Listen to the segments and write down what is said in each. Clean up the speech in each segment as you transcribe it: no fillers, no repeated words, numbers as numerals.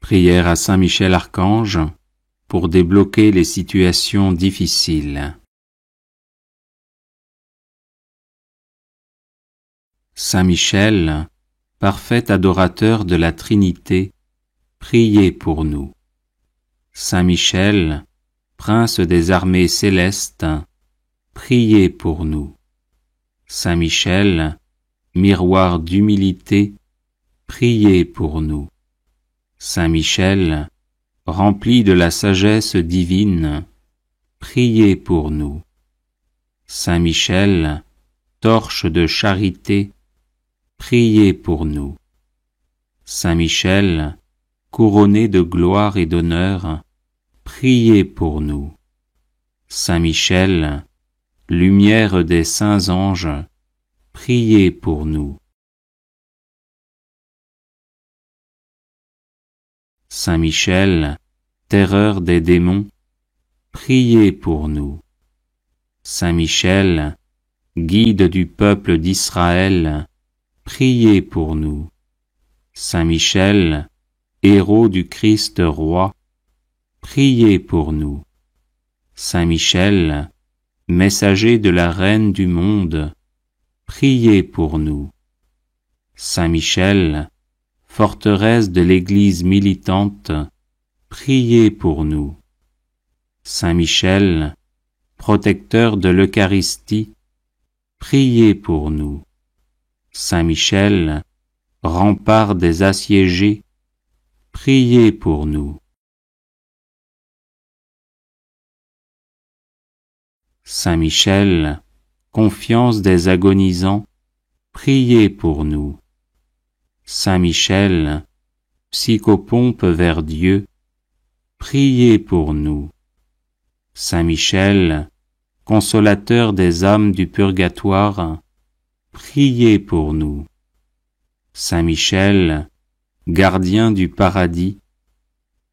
Prière à Saint Michel Archange pour débloquer les situations difficiles. Saint Michel, parfait adorateur de la Trinité, priez pour nous. Saint Michel, prince des armées célestes, priez pour nous. Saint Michel, miroir d'humilité, priez pour nous. Saint Michel, rempli de la sagesse divine, priez pour nous. Saint Michel, torche de charité, priez pour nous. Saint Michel, couronné de gloire et d'honneur, priez pour nous. Saint Michel, lumière des saints anges, priez pour nous. Saint Michel, terreur des démons, priez pour nous. Saint Michel, guide du peuple d'Israël, priez pour nous. Saint Michel, héros du Christ roi, priez pour nous. Saint Michel, messager de la Reine du monde, priez pour nous. Saint Michel, forteresse de l'Église militante, priez pour nous. Saint Michel, protecteur de l'Eucharistie, priez pour nous. Saint Michel, rempart des assiégés, priez pour nous. Saint Michel, confiance des agonisants, priez pour nous. Saint Michel, psychopompe vers Dieu, priez pour nous. Saint Michel, consolateur des âmes du purgatoire, priez pour nous. Saint Michel, gardien du paradis,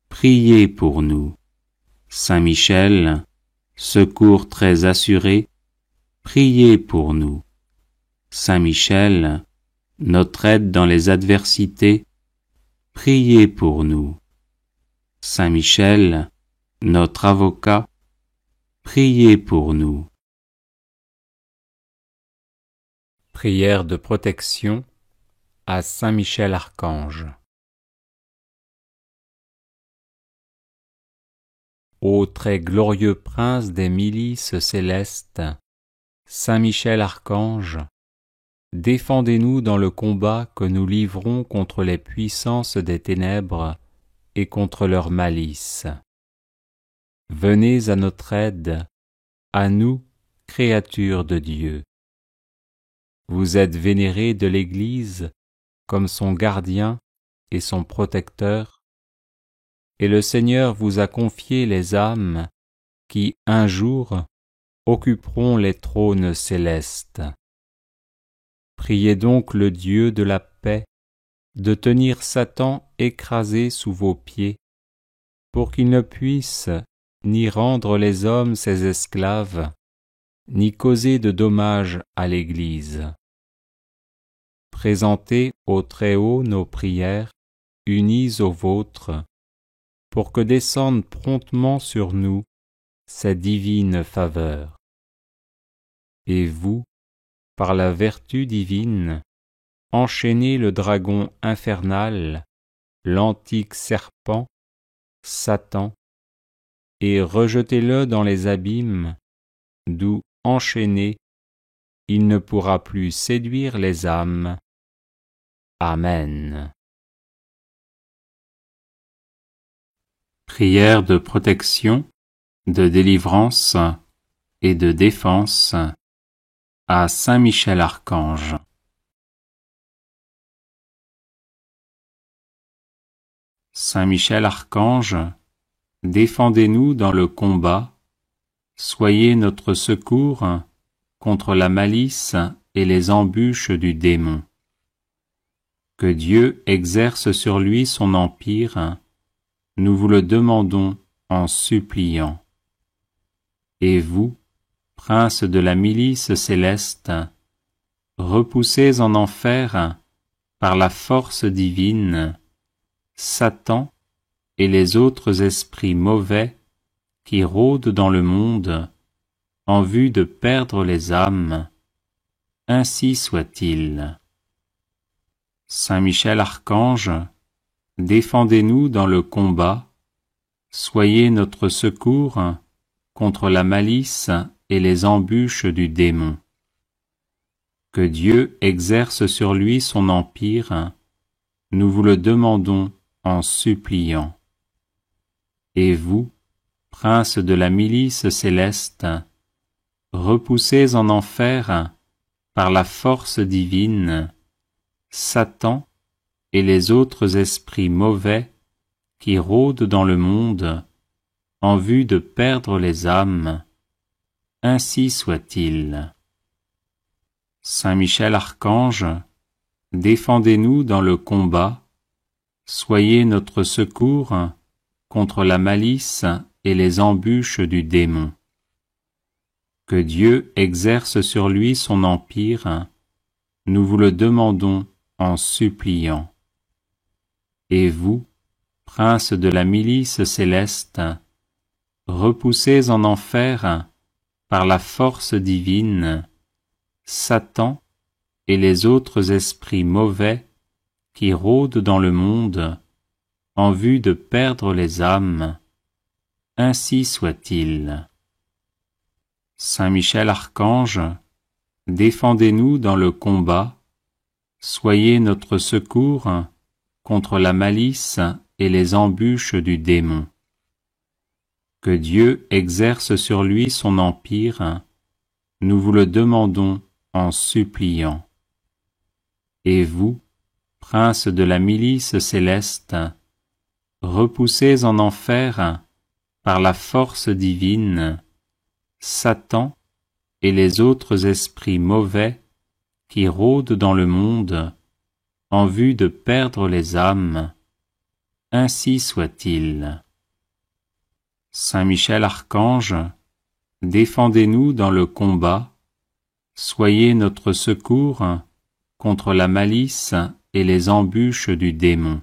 priez pour nous. Saint Michel, secours très assuré, priez pour nous. Saint Michel, notre aide dans les adversités, priez pour nous. Saint Michel, notre avocat, priez pour nous. Prière de protection à Saint Michel Archange. Ô très glorieux prince des milices célestes, Saint Michel Archange, défendez-nous dans le combat que nous livrons contre les puissances des ténèbres et contre leur malice. Venez à notre aide, à nous, créatures de Dieu. Vous êtes vénérés de l'Église comme son gardien et son protecteur, et le Seigneur vous a confié les âmes qui, un jour, occuperont les trônes célestes. Priez donc le Dieu de la paix de tenir Satan écrasé sous vos pieds, pour qu'il ne puisse ni rendre les hommes ses esclaves, ni causer de dommages à l'Église. Présentez au Très-Haut nos prières, unies aux vôtres, pour que descende promptement sur nous sa divine faveur. Et vous, par la vertu divine, enchaînez le dragon infernal, l'antique serpent, Satan, et rejetez-le dans les abîmes, d'où, enchaîné, il ne pourra plus séduire les âmes. Amen. Prière de protection, de délivrance et de défense à Saint Michel Archange. Saint Michel Archange, défendez-nous dans le combat, soyez notre secours contre la malice et les embûches du démon. Que Dieu exerce sur lui son empire, nous vous le demandons en suppliant. Et vous, prince de la milice céleste, repoussez en enfer, par la force divine, Satan et les autres esprits mauvais qui rôdent dans le monde en vue de perdre les âmes, ainsi soit-il. Saint Michel Archange, défendez-nous dans le combat, soyez notre secours contre la malice et les embûches du démon. Que Dieu exerce sur lui son empire, nous vous le demandons en suppliant. Et vous, princes de la milice céleste, repoussez en enfer, par la force divine, Satan et les autres esprits mauvais qui rôdent dans le monde en vue de perdre les âmes, ainsi soit-il. Saint Michel Archange, défendez-nous dans le combat, soyez notre secours contre la malice et les embûches du démon. Que Dieu exerce sur lui son empire, nous vous le demandons en suppliant. Et vous, princes de la milice céleste, repoussez en enfer, par la force divine, Satan et les autres esprits mauvais qui rôdent dans le monde en vue de perdre les âmes, ainsi soit-il. Saint Michel Archange, défendez-nous dans le combat, soyez notre secours contre la malice et les embûches du démon. Que Dieu exerce sur lui son empire, nous vous le demandons en suppliant. Et vous, princes de la milice céleste, repoussez en enfer, par la force divine, Satan et les autres esprits mauvais qui rôdent dans le monde en vue de perdre les âmes, ainsi soit-il. Saint Michel Archange, défendez-nous dans le combat, soyez notre secours contre la malice et les embûches du démon.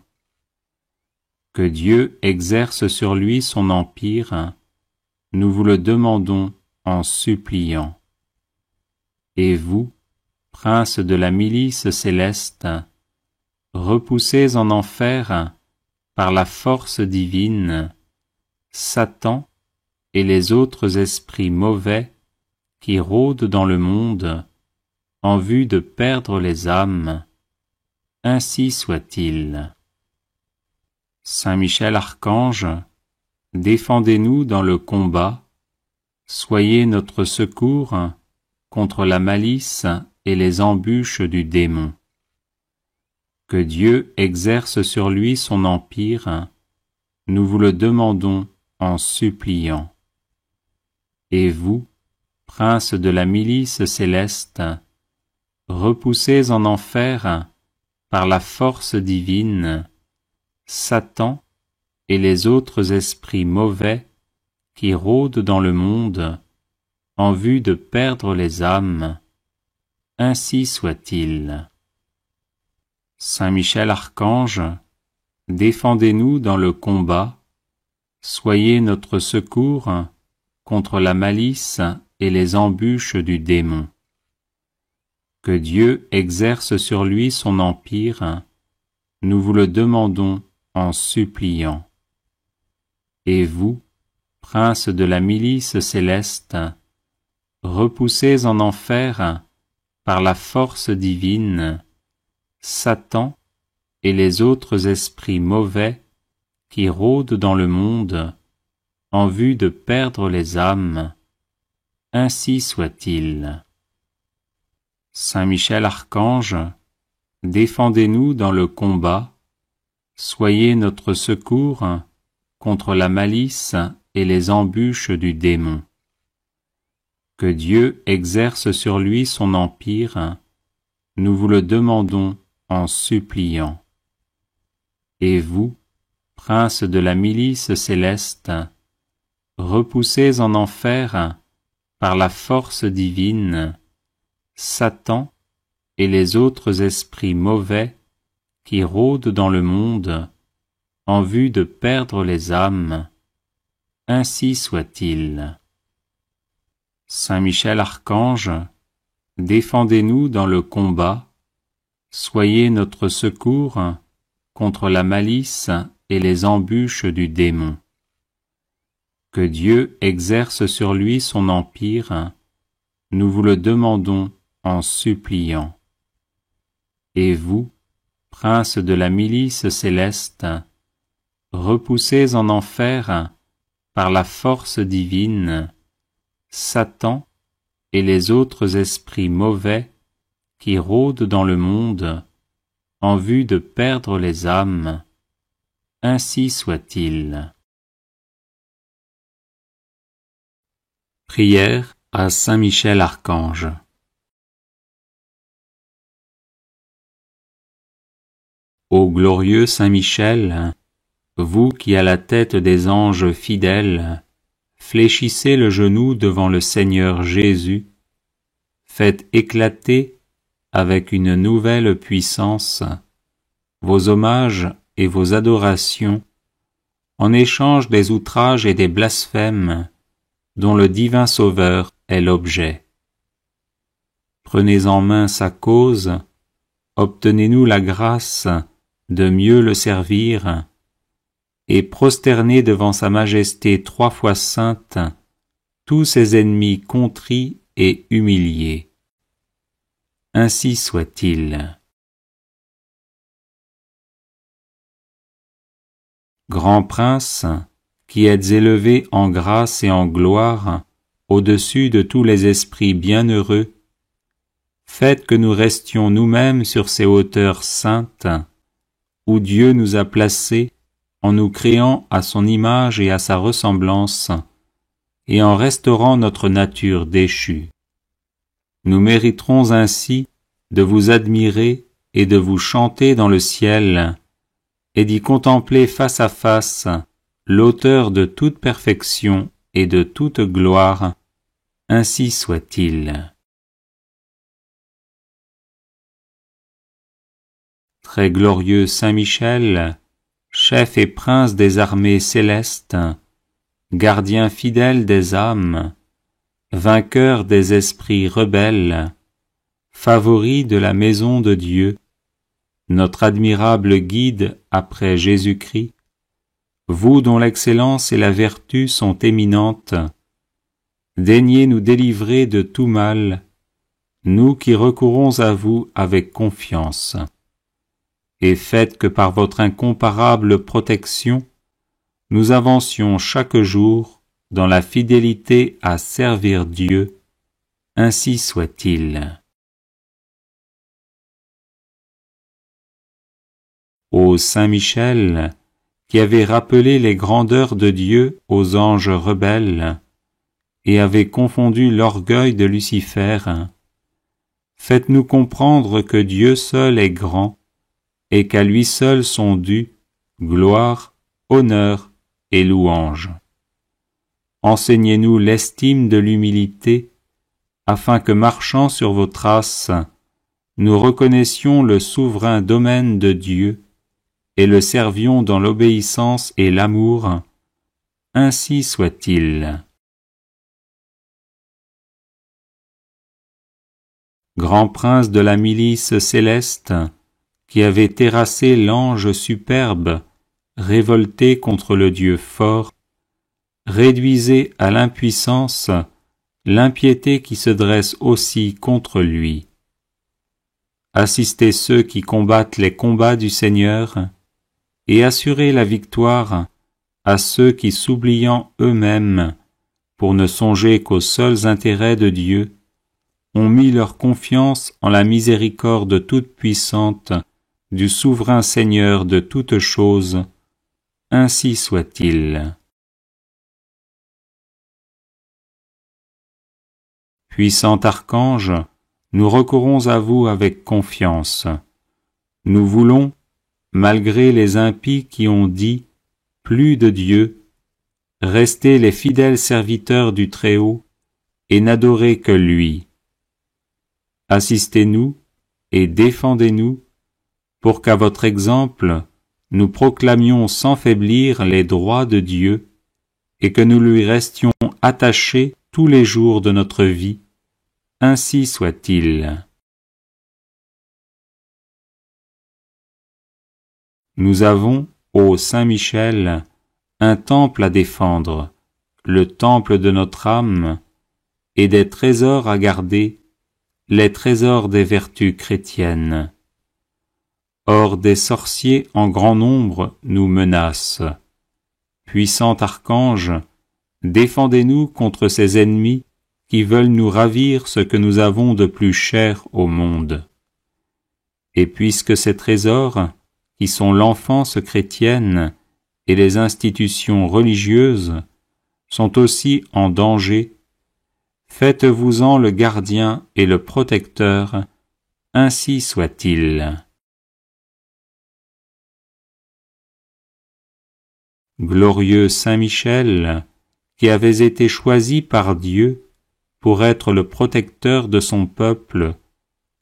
Que Dieu exerce sur lui son empire, nous vous le demandons en suppliant. Et vous, princes de la milice céleste, repoussez en enfer, par la force divine, Satan et les autres esprits mauvais qui rôdent dans le monde en vue de perdre les âmes, ainsi soit-il. Saint Michel Archange, défendez-nous dans le combat, soyez notre secours contre la malice et les embûches du démon. Que Dieu exerce sur lui son empire, nous vous le demandons en suppliant. Et vous, princes de la milice céleste, repoussez en enfer, par la force divine, Satan et les autres esprits mauvais qui rôdent dans le monde en vue de perdre les âmes, ainsi soit-il. Saint Michel Archange, défendez-nous dans le combat, soyez notre secours contre la malice et les embûches du démon. Que Dieu exerce sur lui son empire, nous vous le demandons en suppliant. Et vous, princes de la milice céleste, repoussez en enfer, par la force divine, Satan et les autres esprits mauvais qui rôdent dans le monde en vue de perdre les âmes, ainsi soit-il. Saint Michel Archange, défendez-nous dans le combat, soyez notre secours contre la malice et les embûches du démon. Que Dieu exerce sur lui son empire, nous vous le demandons en suppliant. Et vous, princes de la milice céleste, repoussez en enfer, par la force divine, Satan et les autres esprits mauvais qui rôdent dans le monde en vue de perdre les âmes. Ainsi soit-il. Saint Michel Archange, défendez-nous dans le combat, soyez notre secours contre la malice et les embûches du démon. Que Dieu exerce sur lui son empire, nous vous le demandons en suppliant. Et vous, princes de la milice céleste, repoussez en enfer, par la force divine, Satan et les autres esprits mauvais qui rôdent dans le monde en vue de perdre les âmes. Ainsi soit-il. Prière à Saint Michel Archange. Ô glorieux Saint Michel, vous qui à la tête des anges fidèles fléchissez le genou devant le Seigneur Jésus, faites éclater avec une nouvelle puissance vos hommages et vos adorations en échange des outrages et des blasphèmes dont le divin Sauveur est l'objet. Prenez en main sa cause, obtenez-nous la grâce de mieux le servir, et prosternez devant sa majesté 3 fois sainte tous ses ennemis contrits et humiliés. Ainsi soit-il. Grand prince, qui êtes élevé en grâce et en gloire au-dessus de tous les esprits bienheureux, faites que nous restions nous-mêmes sur ces hauteurs saintes, où Dieu nous a placés en nous créant à son image et à sa ressemblance, et en restaurant notre nature déchue. Nous mériterons ainsi de vous admirer et de vous chanter dans le ciel, et d'y contempler face à face l'auteur de toute perfection et de toute gloire. Ainsi soit-il. Très glorieux Saint Michel, chef et prince des armées célestes, gardien fidèle des âmes, vainqueur des esprits rebelles, favori de la maison de Dieu, notre admirable guide après Jésus-Christ, vous dont l'excellence et la vertu sont éminentes, daignez nous délivrer de tout mal, nous qui recourons à vous avec confiance. Et faites que par votre incomparable protection, nous avancions chaque jour dans la fidélité à servir Dieu. Ainsi soit-il. Ô Saint Michel, qui avez rappelé les grandeurs de Dieu aux anges rebelles, et avez confondu l'orgueil de Lucifer, faites-nous comprendre que Dieu seul est grand, et qu'à lui seul sont dus gloire, honneur et louange. Enseignez-nous l'estime de l'humilité, afin que marchant sur vos traces, nous reconnaissions le souverain domaine de Dieu et le servions dans l'obéissance et l'amour. Ainsi soit-il. Grand prince de la milice céleste, qui avait terrassé l'ange superbe, révolté contre le Dieu fort, réduisez à l'impuissance l'impiété qui se dresse aussi contre lui. Assistez ceux qui combattent les combats du Seigneur, et assurez la victoire à ceux qui, s'oubliant eux-mêmes, pour ne songer qu'aux seuls intérêts de Dieu, ont mis leur confiance en la miséricorde toute puissante du souverain Seigneur de toutes choses. Ainsi soit-il. Puissant archange, nous recourons à vous avec confiance. Nous voulons, malgré les impies qui ont dit « plus de Dieu », rester les fidèles serviteurs du Très-Haut et n'adorer que lui. Assistez-nous et défendez-nous pour qu'à votre exemple, nous proclamions sans faiblir les droits de Dieu et que nous lui restions attachés tous les jours de notre vie. Ainsi soit-il. Nous avons, ô Saint Michel, un temple à défendre, le temple de notre âme, et des trésors à garder, les trésors des vertus chrétiennes. Or des sorciers en grand nombre nous menacent. Puissant archange, défendez-nous contre ces ennemis qui veulent nous ravir ce que nous avons de plus cher au monde. Et puisque ces trésors, qui sont l'enfance chrétienne et les institutions religieuses, sont aussi en danger, faites-vous-en le gardien et le protecteur, ainsi soit-il. Glorieux Saint Michel, qui avez été choisi par Dieu pour être le protecteur de son peuple,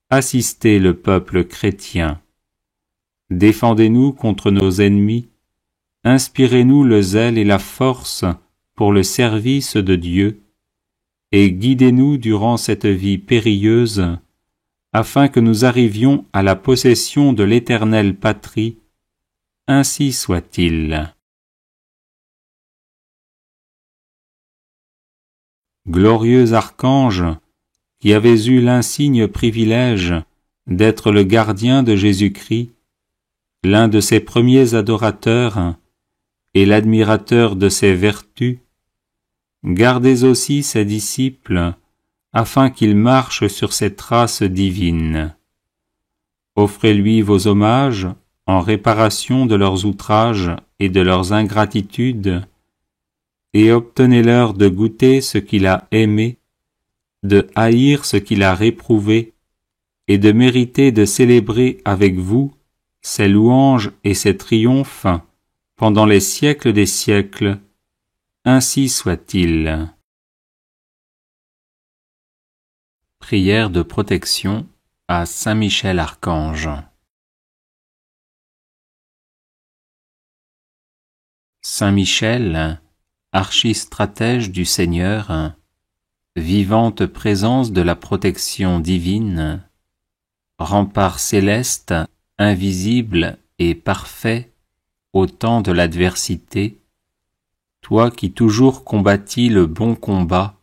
assistez le peuple chrétien. Défendez-nous contre nos ennemis, inspirez-nous le zèle et la force pour le service de Dieu, et guidez-nous durant cette vie périlleuse, afin que nous arrivions à la possession de l'éternelle patrie. Ainsi soit-il. Glorieux archange, qui avez eu l'insigne privilège d'être le gardien de Jésus-Christ, l'un de ses premiers adorateurs et l'admirateur de ses vertus, gardez aussi ses disciples, afin qu'ils marchent sur ses traces divines. Offrez-lui vos hommages en réparation de leurs outrages et de leurs ingratitudes, et obtenez-leur de goûter ce qu'il a aimé, de haïr ce qu'il a réprouvé, et de mériter de célébrer avec vous ses louanges et ses triomphes pendant les siècles des siècles. Ainsi soit-il. Prière de protection à Saint Michel Archange. Saint Michel, archistratège du Seigneur, vivante présence de la protection divine, rempart céleste, invisible et parfait au temps de l'adversité, toi qui toujours combattis le bon combat,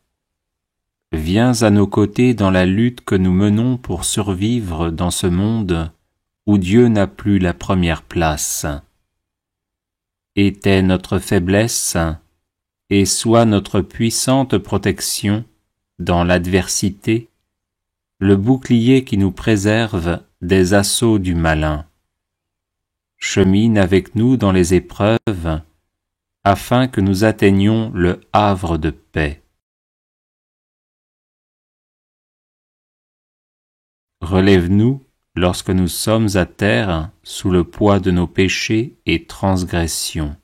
viens à nos côtés dans la lutte que nous menons pour survivre dans ce monde où Dieu n'a plus la première place. Étais notre faiblesse, et sois notre puissante protection dans l'adversité, le bouclier qui nous préserve des assauts du malin. Chemine avec nous dans les épreuves, afin que nous atteignions le havre de paix. Relève-nous lorsque nous sommes à terre sous le poids de nos péchés et transgressions.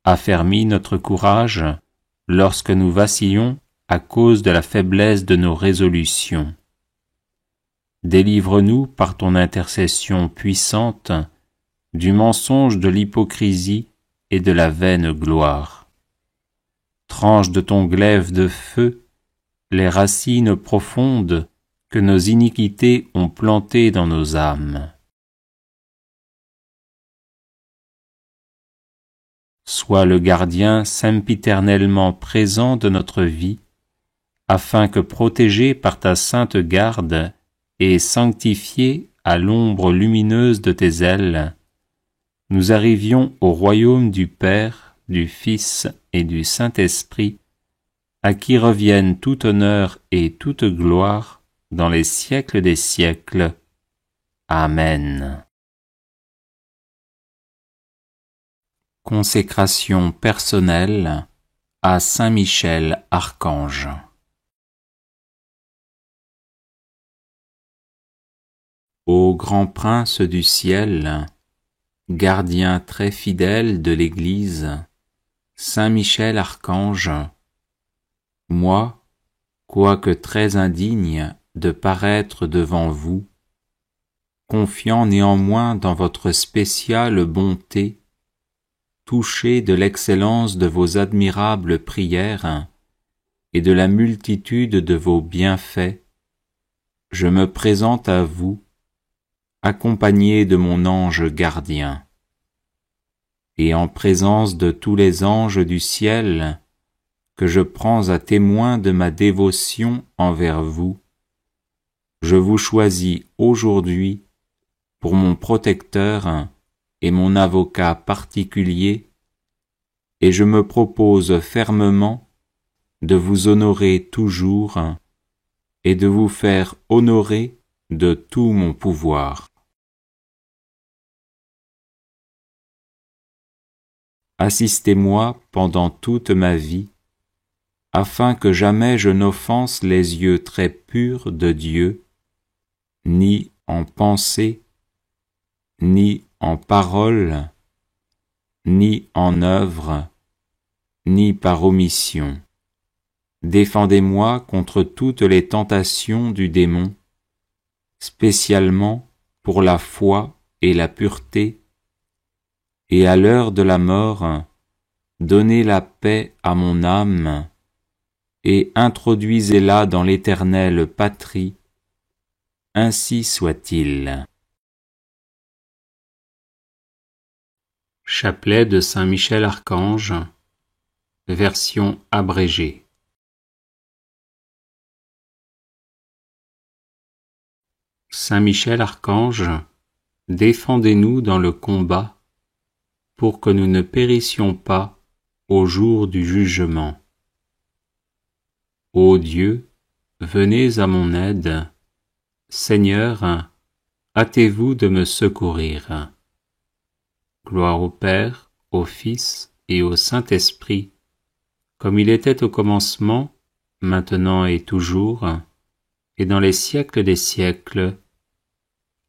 Affermis notre courage lorsque nous vacillons à cause de la faiblesse de nos résolutions. Délivre-nous par ton intercession puissante du mensonge de l'hypocrisie et de la vaine gloire. Tranche de ton glaive de feu les racines profondes que nos iniquités ont plantées dans nos âmes. Sois le gardien sempiternellement présent de notre vie, afin que protégés par ta sainte garde et sanctifiés à l'ombre lumineuse de tes ailes, nous arrivions au royaume du Père, du Fils et du Saint-Esprit, à qui reviennent tout honneur et toute gloire dans les siècles des siècles. Amen. Consécration personnelle à Saint Michel Archange. Ô grand prince du ciel, gardien très fidèle de l'Église, Saint Michel Archange, moi, quoique très indigne de paraître devant vous, confiant néanmoins dans votre spéciale bonté, touché de l'excellence de vos admirables prières et de la multitude de vos bienfaits, je me présente à vous, accompagné de mon ange gardien. Et en présence de tous les anges du ciel, que je prends à témoin de ma dévotion envers vous, je vous choisis aujourd'hui pour mon protecteur et mon avocat particulier, et je me propose fermement de vous honorer toujours et de vous faire honorer de tout mon pouvoir. Assistez-moi pendant toute ma vie, afin que jamais je n'offense les yeux très purs de Dieu, ni en pensée, ni en parole, ni en œuvre, ni par omission. Défendez-moi contre toutes les tentations du démon, spécialement pour la foi et la pureté, et à l'heure de la mort, donnez la paix à mon âme, et introduisez-la dans l'éternelle patrie, ainsi soit-il. Chapelet de Saint Michel Archange, version abrégée. Saint Michel Archange, défendez-nous dans le combat, pour que nous ne périssions pas au jour du jugement. Ô Dieu, venez à mon aide. Seigneur, hâtez-vous de me secourir. Gloire au Père, au Fils et au Saint-Esprit, comme il était au commencement, maintenant et toujours, et dans les siècles des siècles.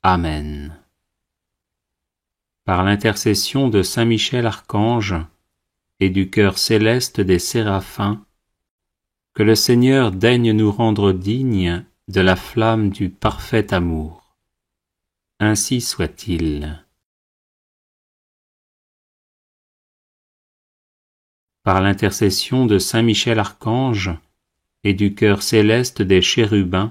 Amen. Par l'intercession de Saint Michel Archange et du cœur céleste des séraphins, que le Seigneur daigne nous rendre dignes de la flamme du parfait amour. Ainsi soit-il. Par l'intercession de Saint Michel Archange et du cœur céleste des chérubins,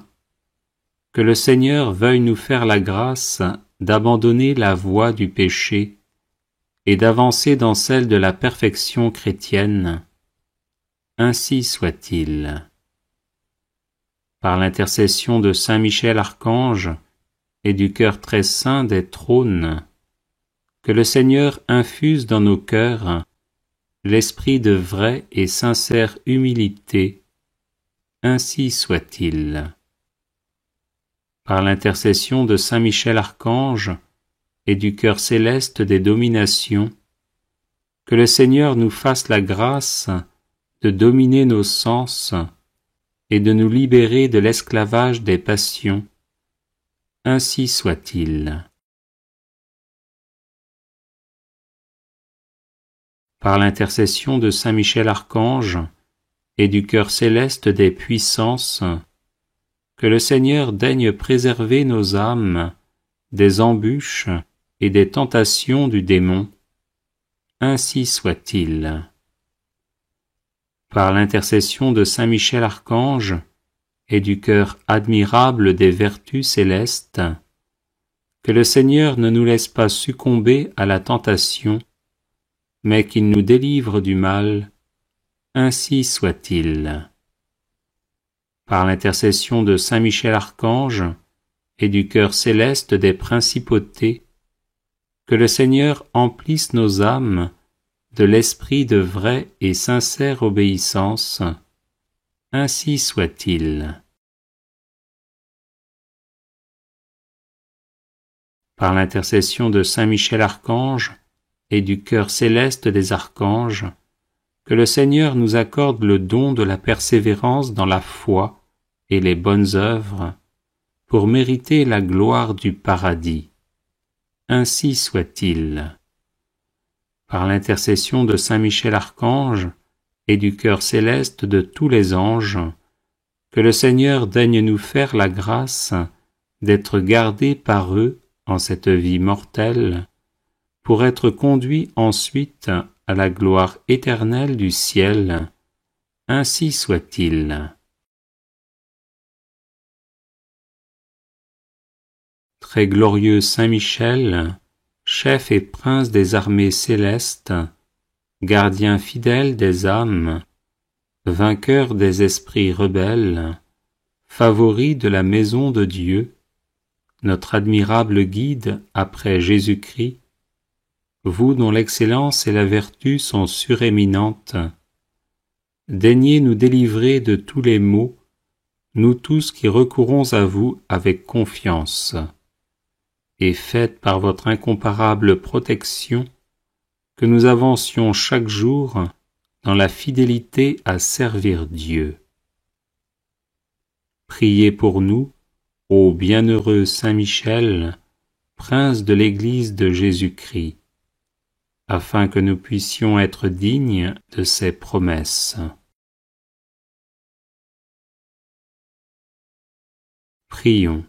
que le Seigneur veuille nous faire la grâce d'abandonner la voie du péché et d'avancer dans celle de la perfection chrétienne. Ainsi soit-il. Par l'intercession de Saint Michel Archange et du cœur très saint des trônes, que le Seigneur infuse dans nos cœurs l'esprit de vraie et sincère humilité. Ainsi soit-il. Par l'intercession de Saint Michel Archange et du cœur céleste des dominations, que le Seigneur nous fasse la grâce de dominer nos sens et de nous libérer de l'esclavage des passions. Ainsi soit-il. Par l'intercession de Saint Michel Archange et du cœur céleste des puissances, que le Seigneur daigne préserver nos âmes des embûches et des tentations du démon. Ainsi soit-il. Par l'intercession de Saint Michel Archange et du cœur admirable des vertus célestes, que le Seigneur ne nous laisse pas succomber à la tentation, mais qu'il nous délivre du mal. Ainsi soit-il. Par l'intercession de Saint Michel Archange et du cœur céleste des principautés, que le Seigneur emplisse nos âmes de l'esprit de vraie et sincère obéissance. Ainsi soit-il. Par l'intercession de Saint Michel Archange et du cœur céleste des archanges, que le Seigneur nous accorde le don de la persévérance dans la foi et les bonnes œuvres, pour mériter la gloire du paradis. Ainsi soit-il. Par l'intercession de Saint Michel Archange et du cœur céleste de tous les anges, que le Seigneur daigne nous faire la grâce d'être gardés par eux en cette vie mortelle, pour être conduits ensuite à la gloire éternelle du ciel. Ainsi soit-il. Très glorieux Saint Michel, chef et prince des armées célestes, gardien fidèle des âmes, vainqueur des esprits rebelles, favori de la maison de Dieu, notre admirable guide après Jésus-Christ, vous dont l'excellence et la vertu sont suréminentes, daignez nous délivrer de tous les maux, nous tous qui recourons à vous avec confiance, et faites par votre incomparable protection que nous avancions chaque jour dans la fidélité à servir Dieu. Priez pour nous, ô bienheureux Saint Michel, prince de l'Église de Jésus-Christ, afin que nous puissions être dignes de ses promesses. Prions.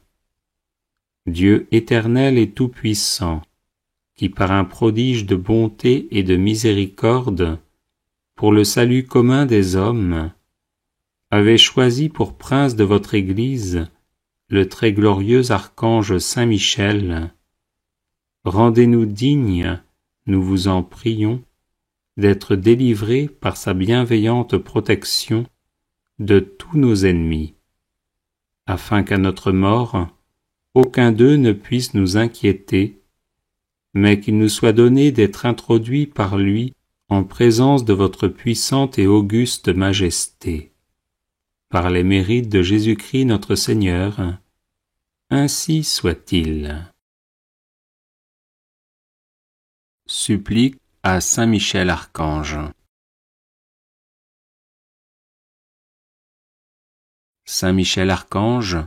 Dieu éternel et tout-puissant, qui par un prodige de bonté et de miséricorde, pour le salut commun des hommes, avez choisi pour prince de votre Église le très glorieux archange Saint Michel, rendez-nous dignes, nous vous en prions, d'être délivrés par sa bienveillante protection de tous nos ennemis, afin qu'à notre mort, aucun d'eux ne puisse nous inquiéter, mais qu'il nous soit donné d'être introduits par lui en présence de votre puissante et auguste majesté. Par les mérites de Jésus-Christ notre Seigneur, ainsi soit-il. Supplique à Saint Michel Archange. Saint Michel Archange,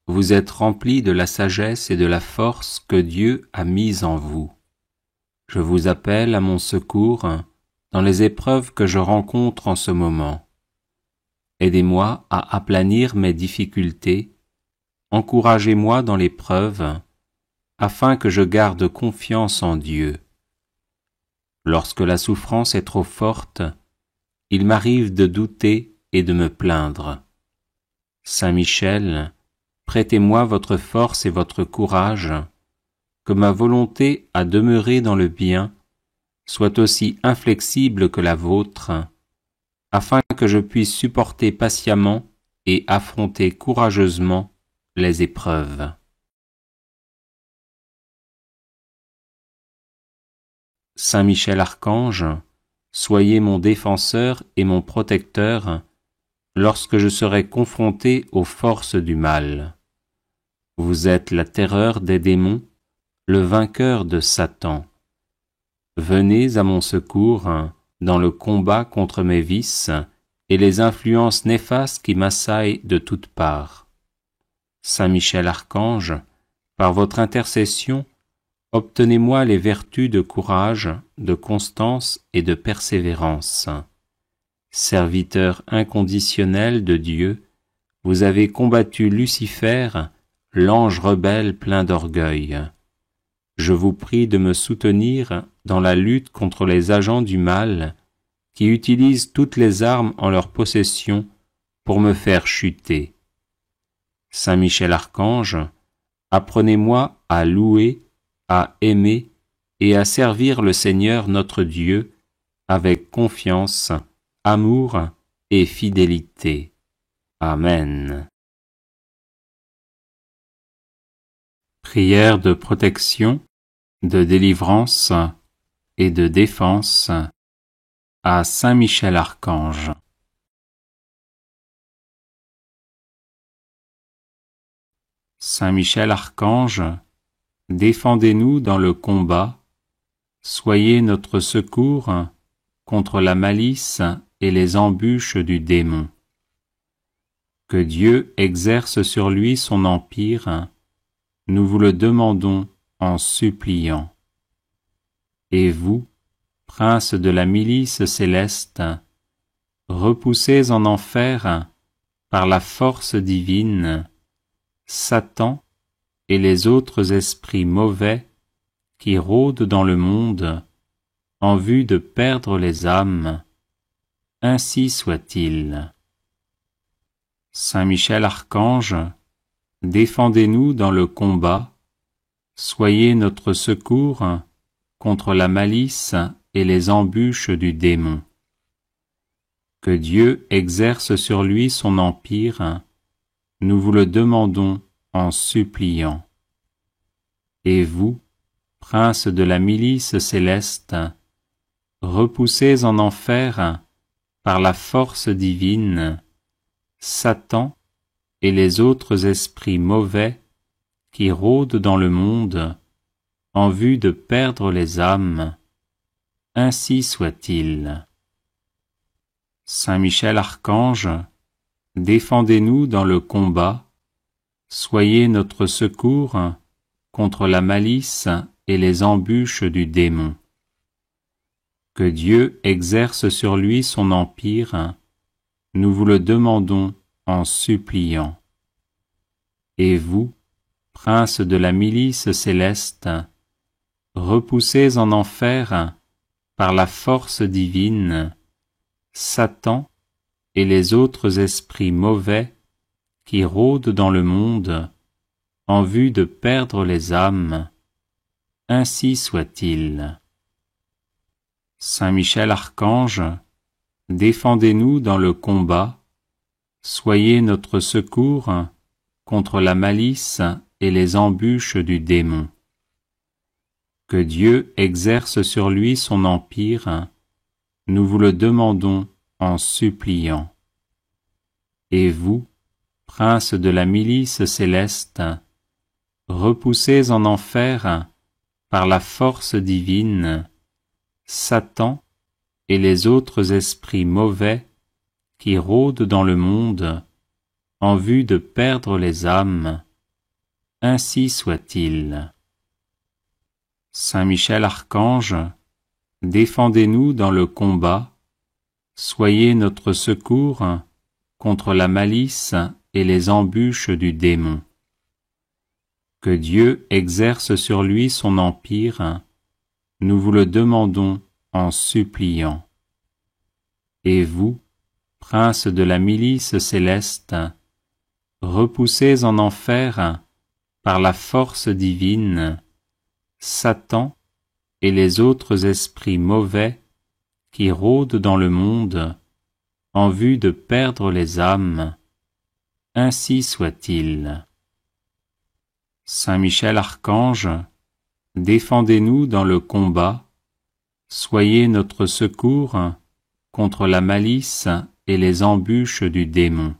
vous êtes rempli de la sagesse et de la force que Dieu a mise en vous. Je vous appelle à mon secours dans les épreuves que je rencontre en ce moment. Aidez-moi à aplanir mes difficultés, encouragez-moi dans l'épreuve, afin que je garde confiance en Dieu. Lorsque la souffrance est trop forte, il m'arrive de douter et de me plaindre. Saint Michel, prêtez-moi votre force et votre courage, que ma volonté à demeurer dans le bien soit aussi inflexible que la vôtre, afin que je puisse supporter patiemment et affronter courageusement les épreuves. Saint Michel Archange, soyez mon défenseur et mon protecteur lorsque je serai confronté aux forces du mal. Vous êtes la terreur des démons, le vainqueur de Satan. Venez à mon secours dans le combat contre mes vices et les influences néfastes qui m'assaillent de toutes parts. Saint Michel Archange, par votre intercession, obtenez-moi les vertus de courage, de constance et de persévérance. Serviteur inconditionnel de Dieu, vous avez combattu Lucifer, l'ange rebelle plein d'orgueil. Je vous prie de me soutenir dans la lutte contre les agents du mal qui utilisent toutes les armes en leur possession pour me faire chuter. Saint Michel Archange, apprenez-moi à louer, à aimer et à servir le Seigneur notre Dieu avec confiance, amour et fidélité. Amen. Prière de protection, de délivrance et de défense à Saint Michel Archange. Saint Michel Archange, défendez-nous dans le combat, soyez notre secours contre la malice et les embûches du démon. Que Dieu exerce sur lui son empire, nous vous le demandons en suppliant. Et vous, prince de la milice céleste, repoussez en enfer, par la force divine, Satan et les autres esprits mauvais qui rôdent dans le monde en vue de perdre les âmes, ainsi soit-il. Saint Michel Archange, défendez-nous dans le combat, soyez notre secours contre la malice et les embûches du démon. Que Dieu exerce sur lui son empire, nous vous le demandons en suppliant. Et vous, princes de la milice céleste, repoussez en enfer, par la force divine, Satan et les autres esprits mauvais qui rôdent dans le monde en vue de perdre les âmes, ainsi soit-il. Saint Michel Archange, défendez-nous dans le combat, soyez notre secours contre la malice et les embûches du démon. Que Dieu exerce sur lui son empire, nous vous le demandons en suppliant. Et vous, princes de la milice céleste, repoussez en enfer, par la force divine, Satan et les autres esprits mauvais qui rôdent dans le monde en vue de perdre les âmes, ainsi soit-il. Saint Michel Archange, défendez-nous dans le combat, soyez notre secours contre la malice et les embûches du démon. Que Dieu exerce sur lui son empire, nous vous le demandons en suppliant. Et vous, princes de la milice céleste, repoussez en enfer, par la force divine, Satan et les autres esprits mauvais qui rôdent dans le monde en vue de perdre les âmes, ainsi soit-il. Saint Michel Archange, défendez-nous dans le combat, soyez notre secours contre la malice et les embûches du démon. Que Dieu exerce sur lui son empire, nous vous le demandons en suppliant. Et vous, princes de la milice céleste, repoussez en enfer, par la force divine, Satan et les autres esprits mauvais qui rôdent dans le monde en vue de perdre les âmes, ainsi soit-il. Saint Michel Archange, défendez-nous dans le combat, soyez notre secours contre la malice et les embûches du démon.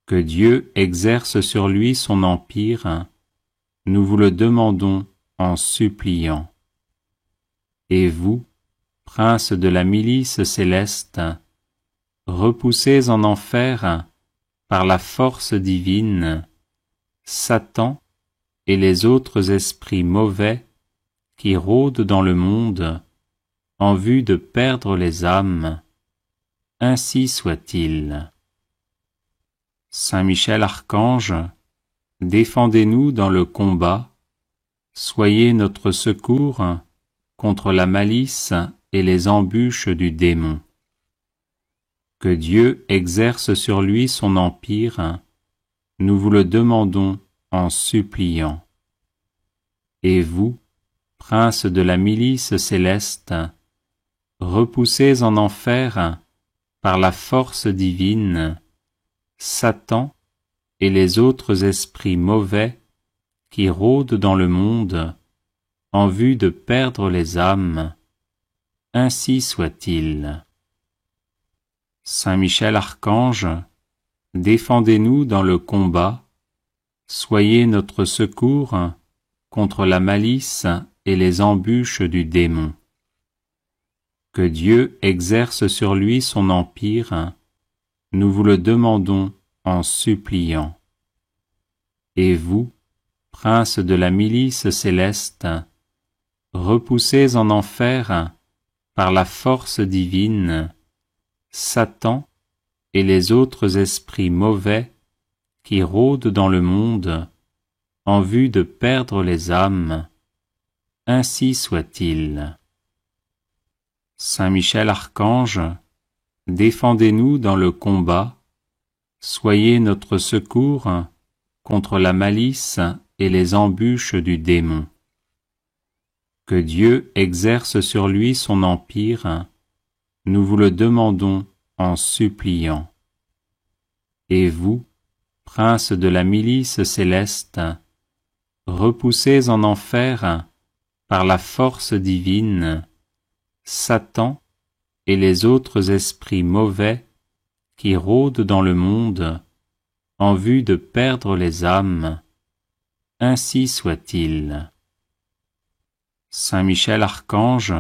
Que Dieu exerce sur lui son empire, nous vous le demandons en suppliant. Et vous, princes de la milice céleste, repoussez en enfer, par la force divine, Satan et les autres esprits mauvais qui rôdent dans le monde en vue de perdre les âmes, ainsi soit-il. Saint Michel Archange, défendez-nous dans le combat, soyez notre secours contre la malice et les embûches du démon. Que Dieu exerce sur lui son empire, nous vous le demandons en suppliant. Et vous, princes de la milice céleste, repoussez en enfer, par la force divine, Satan et les autres esprits mauvais qui rôdent dans le monde en vue de perdre les âmes, ainsi soit-il. Saint Michel Archange, défendez-nous dans le combat, soyez notre secours contre la malice et les embûches du démon. Que Dieu exerce sur lui son empire, nous vous le demandons en suppliant. Et vous, princes de la milice céleste, repoussez en enfer, par la force divine, Satan et les autres esprits mauvais qui rôdent dans le monde en vue de perdre les âmes. Ainsi soit-il. Saint Michel Archange, défendez-nous dans le combat, soyez notre secours contre la malice et les embûches du démon. Que Dieu exerce sur lui son empire, nous vous le demandons en suppliant. Et vous, princes de la milice céleste, repoussez en enfer, par la force divine, Satan et les autres esprits mauvais qui rôdent dans le monde en vue de perdre les âmes. Ainsi soit-il. Saint Michel Archange,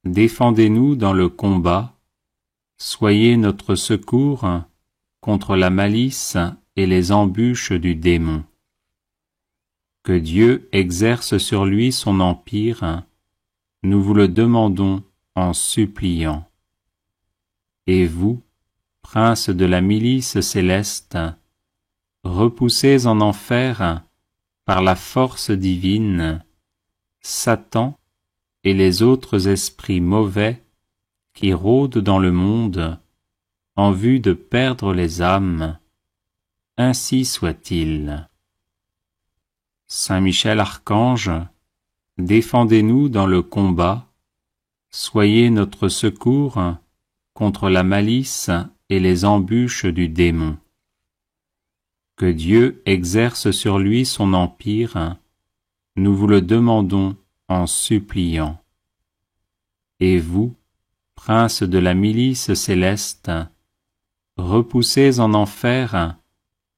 défendez-nous dans le combat, soyez notre secours contre la malice et les embûches du démon. Que Dieu exerce sur lui son empire, nous vous le demandons en suppliant. Et vous, princes de la milice céleste, repoussez en enfer, par la force divine, Satan et les autres esprits mauvais qui rôdent dans le monde en vue de perdre les âmes. Ainsi soit-il. Saint Michel Archange, défendez-nous dans le combat, soyez notre secours contre la malice et les embûches du démon. Que Dieu exerce sur lui son empire, nous vous le demandons en suppliant. Et vous, princes de la milice céleste, repoussez en enfer,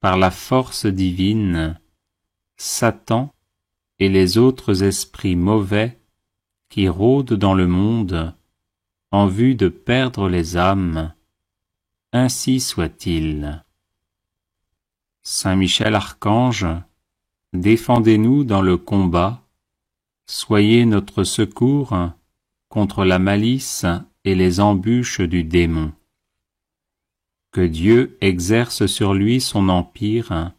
par la force divine, Satan et les autres esprits mauvais qui rôdent dans le monde en vue de perdre les âmes. Ainsi soit-il. Saint Michel Archange, défendez-nous dans le combat, soyez notre secours contre la malice et les embûches du démon. Que Dieu exerce sur lui son empire,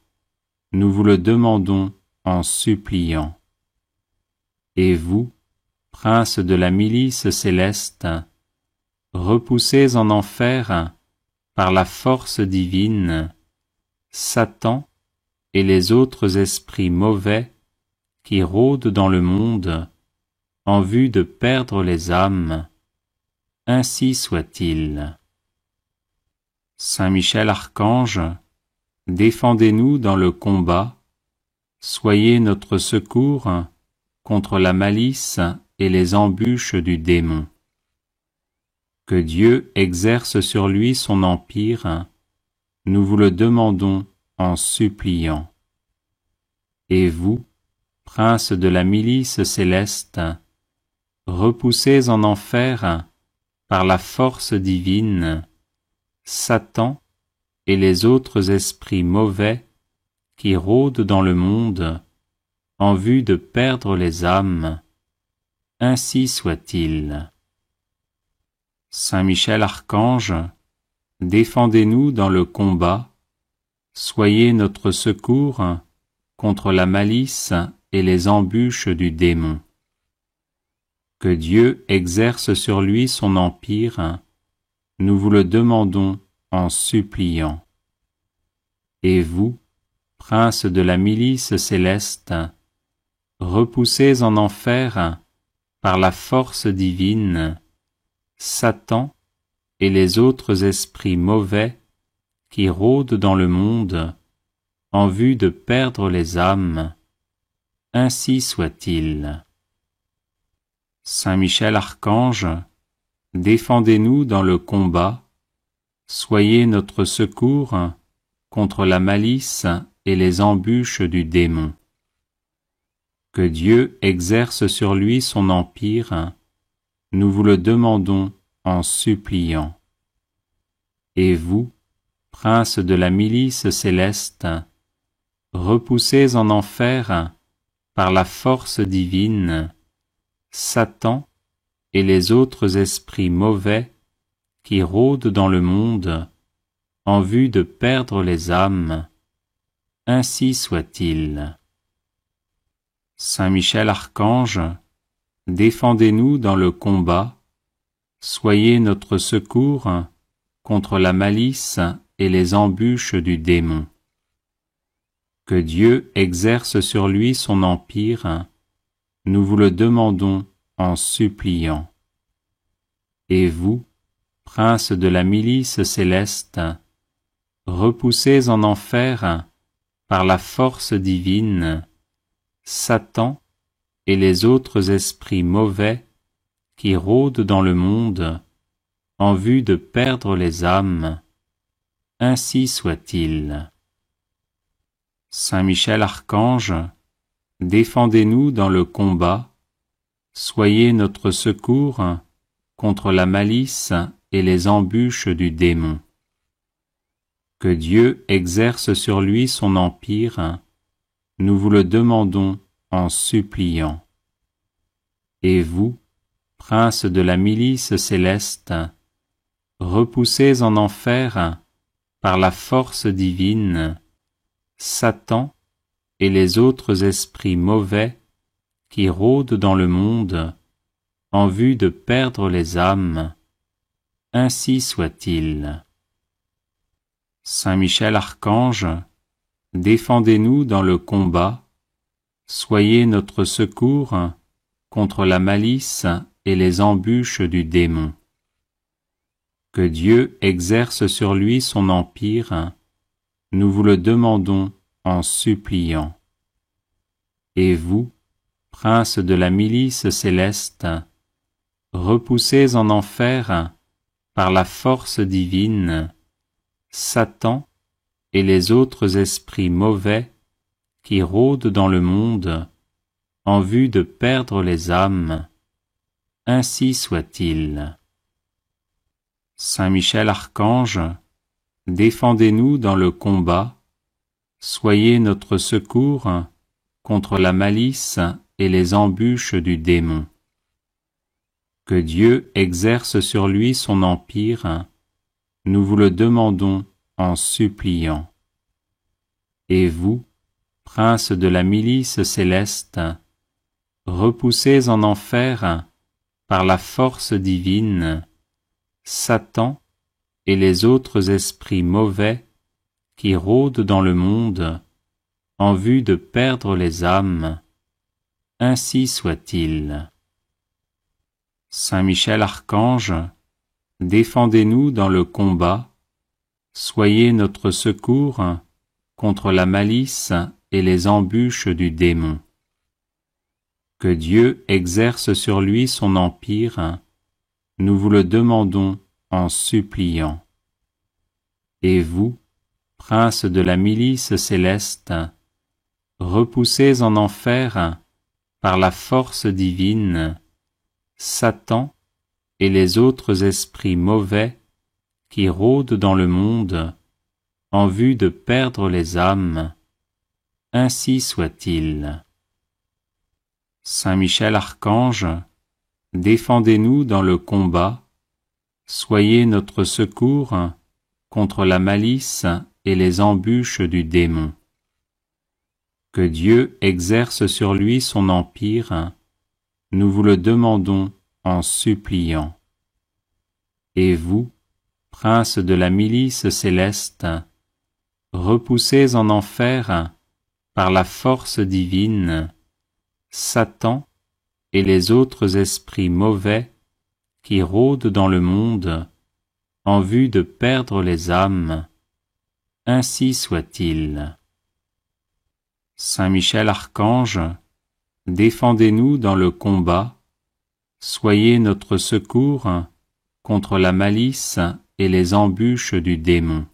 nous vous le demandons en suppliant. Et vous, princes de la milice céleste, repoussez en enfer, par la force divine, Satan et les autres esprits mauvais qui rôdent dans le monde en vue de perdre les âmes. Ainsi soit-il. Saint Michel Archange, défendez-nous dans le combat, soyez notre secours contre la malice et les embûches du démon. Que Dieu exerce sur lui son empire, nous vous le demandons en suppliant. Et vous, princes de la milice céleste, repoussez en enfer, par la force divine, Satan et les autres esprits mauvais qui rôdent dans le monde en vue de perdre les âmes. Ainsi soit-il. Saint Michel Archange, défendez-nous dans le combat, soyez notre secours contre la malice et les embûches du démon. Que Dieu exerce sur lui son empire, nous vous le demandons en suppliant. Et vous, princes de la milice céleste, repoussez en enfer, par la force divine, Satan et les autres esprits mauvais qui rôdent dans le monde en vue de perdre les âmes. Ainsi soit-il. Saint Michel Archange, défendez-nous dans le combat, soyez notre secours contre la malice et les embûches du démon. Que Dieu exerce sur lui son empire, nous vous le demandons en suppliant. Et vous, princes de la milice céleste, repoussez en enfer, par la force divine, Satan et les autres esprits mauvais qui rôdent dans le monde en vue de perdre les âmes. Ainsi soit-il. Saint Michel Archange, défendez-nous dans le combat, soyez notre secours contre la malice et les embûches du démon. Que Dieu exerce sur lui son empire, nous vous le demandons en suppliant. Et vous, prince de la milice céleste, repoussez en enfer, par la force divine, Satan et les autres esprits mauvais qui rôdent dans le monde en vue de perdre les âmes. Ainsi soit-il. Saint Michel Archange, défendez-nous dans le combat, soyez notre secours contre la malice et les embûches du démon. Que Dieu exerce sur lui son empire, nous vous le demandons en suppliant. Et vous, prince de la milice céleste, repoussez en enfer, par la force divine, Satan et les autres esprits mauvais qui rôdent dans le monde en vue de perdre les âmes. Ainsi soit-il. Saint Michel Archange, défendez-nous dans le combat, soyez notre secours contre la malice et les embûches du démon. Que Dieu exerce sur lui son empire, nous vous le demandons en suppliant. Et vous, prince de la milice céleste, repoussez en enfer, par la force divine, Satan et les autres esprits mauvais qui rôdent dans le monde en vue de perdre les âmes. Ainsi soit-il. Saint Michel Archange, défendez-nous dans le combat, soyez notre secours contre la malice et les embûches du démon. Que Dieu exerce sur lui son empire, nous vous le demandons en suppliant. Et vous, prince de la milice céleste, repoussez en enfer, par la force divine, Satan et les autres esprits mauvais qui rôdent dans le monde en vue de perdre les âmes. Ainsi soit-il. Saint Michel Archange, défendez-nous dans le combat, soyez notre secours contre la malice et les embûches du démon. Que Dieu exerce sur lui son empire, nous vous le demandons en suppliant. Et vous, prince de la milice céleste, repoussez en enfer, par la force divine, Satan et les autres esprits mauvais qui rôdent dans le monde en vue de perdre les âmes. Ainsi soit-il. Saint Michel Archange, défendez-nous dans le combat, soyez notre secours contre la malice et les embûches du démon. Que Dieu exerce sur lui son empire, nous vous le demandons en suppliant. Et vous, prince de la milice céleste, repoussez en enfer, par la force divine, Satan et les autres esprits mauvais qui rôdent dans le monde en vue de perdre les âmes. Ainsi soit-il. Saint Michel Archange, défendez-nous dans le combat, soyez notre secours contre la malice et les embûches du démon.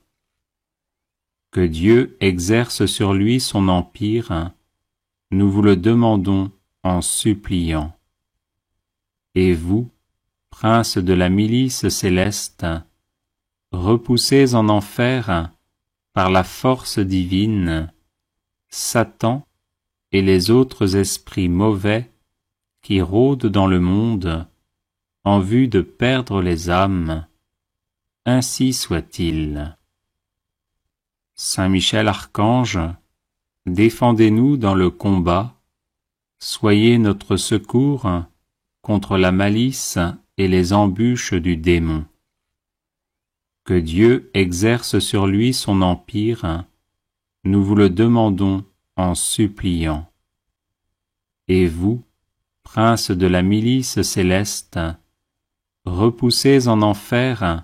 Que Dieu exerce sur lui son empire, nous vous le demandons en suppliant. Et vous, prince de la milice céleste, repoussez en enfer, par la force divine, Satan et les autres esprits mauvais qui rôdent dans le monde en vue de perdre les âmes. Ainsi soit-il. Saint Michel Archange, défendez-nous dans le combat, soyez notre secours contre la malice et les embûches du démon. Que Dieu exerce sur lui son empire, nous vous le demandons en suppliant. Et vous, princes de la milice céleste, repoussez en enfer,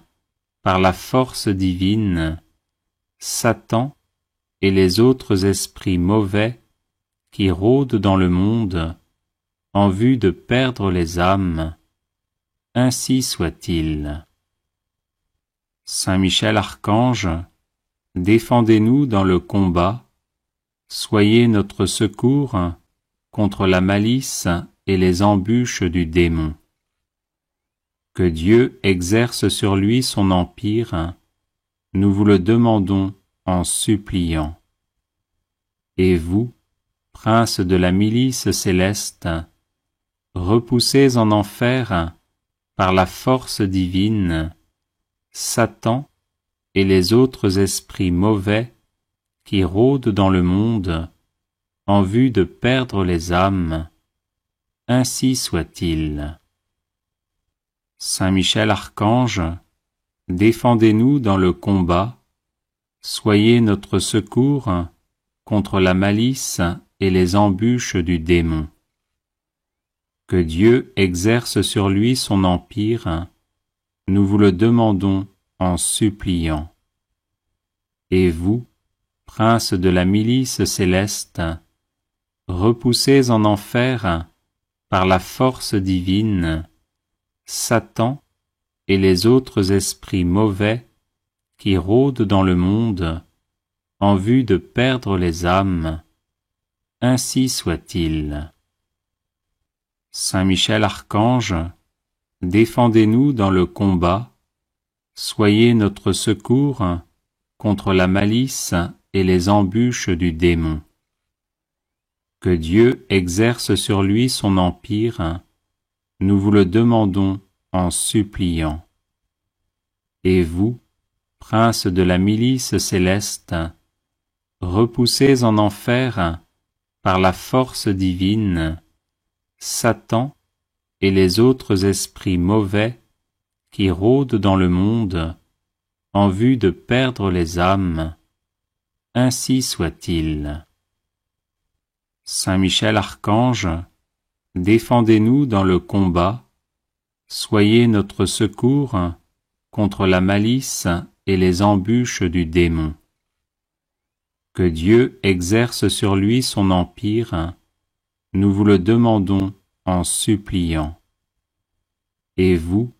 par la force divine, Satan et les autres esprits mauvais qui rôdent dans le monde en vue de perdre les âmes. Ainsi soit-il. Saint Michel Archange, défendez-nous dans le combat, soyez notre secours contre la malice et les embûches du démon. Que Dieu exerce sur lui son empire, nous vous le demandons en suppliant. Et vous, princes de la milice céleste, repoussez en enfer, par la force divine, Satan et les autres esprits mauvais qui rôdent dans le monde en vue de perdre les âmes. Ainsi soit-il. Saint Michel Archange, défendez-nous dans le combat, soyez notre secours contre la malice et les embûches du démon. Que Dieu exerce sur lui son empire, nous vous le demandons en suppliant. Et vous, princes de la milice céleste, repoussez en enfer, par la force divine, Satan et les autres esprits mauvais qui rôdent dans le monde en vue de perdre les âmes. Ainsi soit-il. Saint Michel Archange, défendez-nous dans le combat, soyez notre secours contre la malice et les embûches du démon. Que Dieu exerce sur lui son empire, nous vous le demandons en suppliant. Et vous, princes de la milice céleste, repoussez en enfer, par la force divine, Satan et les autres esprits mauvais qui rôdent dans le monde en vue de perdre les âmes. Ainsi soit-il. Saint Michel Archange, défendez-nous dans le combat, soyez notre secours contre la malice et les embûches du démon. Que Dieu exerce sur lui son empire, nous vous le demandons en suppliant. Et vous,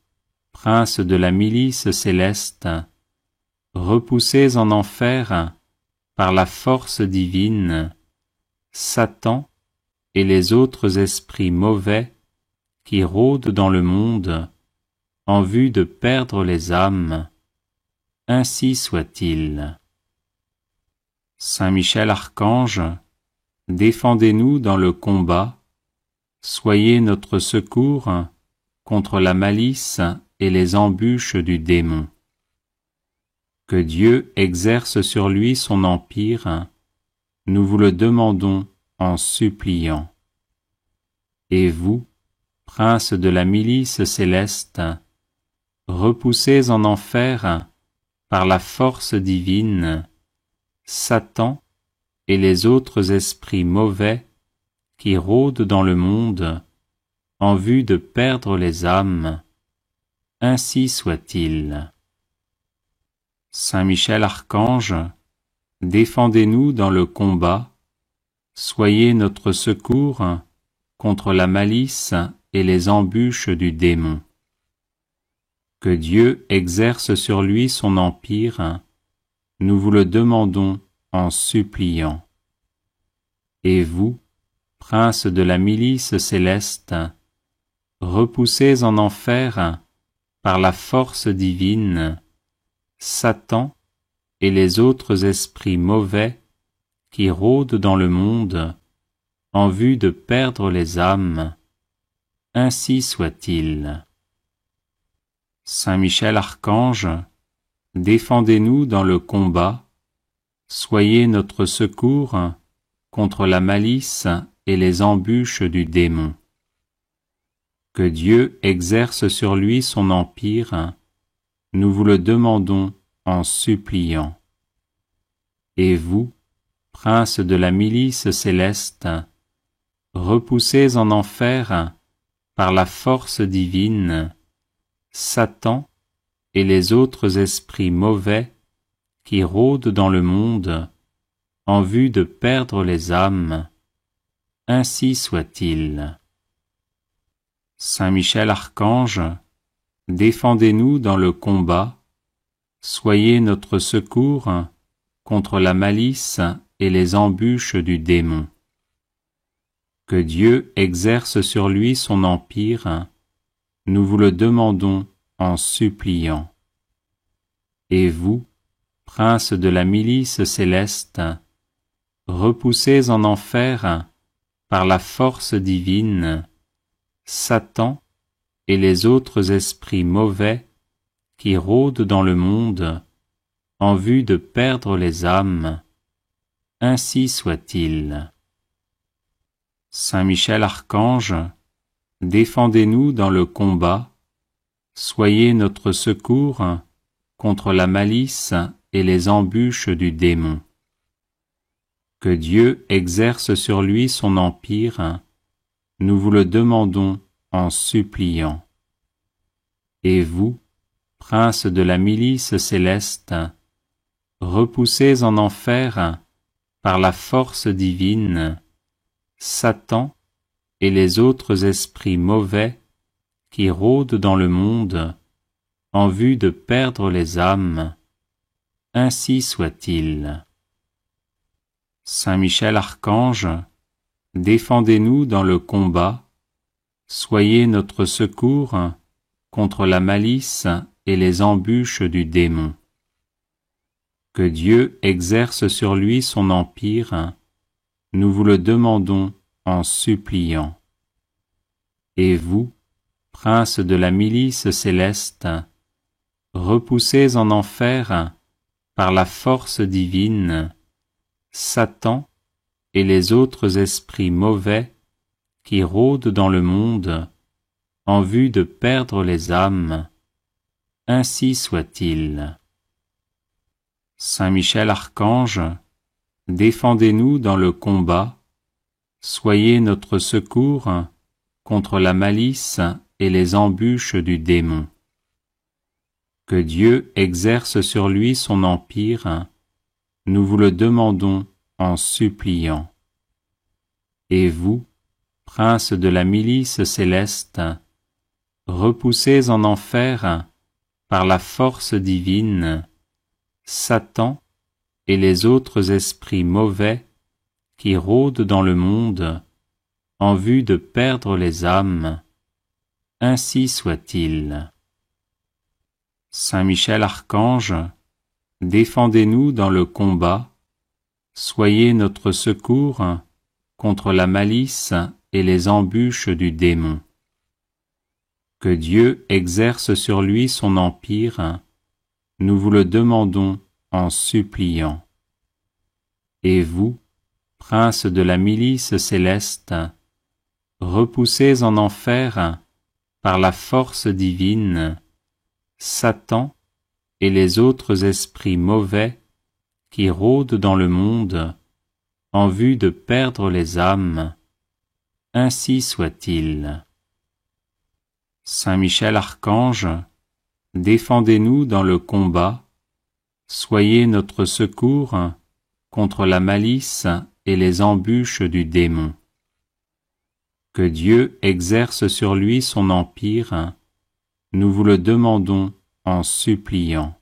princes de la milice céleste, repoussez en enfer, par la force divine, Satan et les autres esprits mauvais qui rôdent dans le monde en vue de perdre les âmes. Ainsi soit-il. Saint Michel Archange, défendez-nous dans le combat, soyez notre secours contre la malice et les embûches du démon. Que Dieu exerce sur lui son empire, nous vous le demandons en suppliant. Et vous, princes de la milice céleste, repoussez en enfer, par la force divine, Satan et les autres esprits mauvais qui rôdent dans le monde en vue de perdre les âmes. Ainsi soit-il. Saint Michel Archange, défendez-nous dans le combat, soyez notre secours contre la malice et les embûches du démon. Que Dieu exerce sur lui son empire, nous vous le demandons en suppliant. Et vous, princes de la milice céleste, repoussez en enfer, par la force divine, Satan et les autres esprits mauvais qui rôdent dans le monde en vue de perdre les âmes. Ainsi soit-il. Saint Michel Archange, défendez-nous dans le combat, soyez notre secours contre la malice et les embûches du démon. Que Dieu exerce sur lui son empire, nous vous le demandons en suppliant. Et vous, princes de la milice céleste, repoussés en enfer par la force divine, Satan et les autres esprits mauvais qui rôdent dans le monde en vue de perdre les âmes, ainsi soit-il. Saint Michel Archange, défendez-nous dans le combat, soyez notre secours contre la malice et les embûches du démon. Que Dieu exerce sur lui son empire, nous vous le demandons en suppliant. Et vous, princes de la milice céleste, repoussés en enfer par la force divine, Satan et les autres esprits mauvais qui rôdent dans le monde en vue de perdre les âmes, ainsi soit-il. Saint Michel Archange, défendez-nous dans le combat, soyez notre secours contre la malice et les embûches du démon. Que Dieu exerce sur lui son empire, nous vous le demandons en suppliant. Et vous, princes de la milice céleste, repoussés en enfer par la force divine, Satan et les autres esprits mauvais qui rôdent dans le monde en vue de perdre les âmes, ainsi soit-il. Saint Michel Archange, défendez-nous dans le combat, soyez notre secours contre la malice et les embûches du démon. Que Dieu exerce sur lui son empire, nous vous le demandons en suppliant. Et vous, princes de la milice céleste, repoussés en enfer par la force divine, Satan et les autres esprits mauvais qui rôdent dans le monde en vue de perdre les âmes, ainsi soit-il. Saint Michel Archange, défendez-nous dans le combat, soyez notre secours contre la malice et les embûches du démon. Que Dieu exerce sur lui son empire, nous vous le demandons en suppliant. Et vous, princes de la milice céleste, repoussés en enfer par la force divine, Satan et les autres esprits mauvais qui rôdent dans le monde en vue de perdre les âmes, ainsi soit-il. Saint Michel Archange, défendez-nous dans le combat, soyez notre secours contre la malice et les embûches du démon. Que Dieu exerce sur lui son empire, nous vous le demandons en suppliant. Et vous, princes de la milice céleste, repoussés en enfer par la force divine, Satan et les autres esprits mauvais qui rôdent dans le monde en vue de perdre les âmes, ainsi soit-il. Saint Michel Archange, défendez-nous dans le combat, soyez notre secours contre la malice et les embûches du démon. Que Dieu exerce sur lui son empire, nous vous le demandons en suppliant.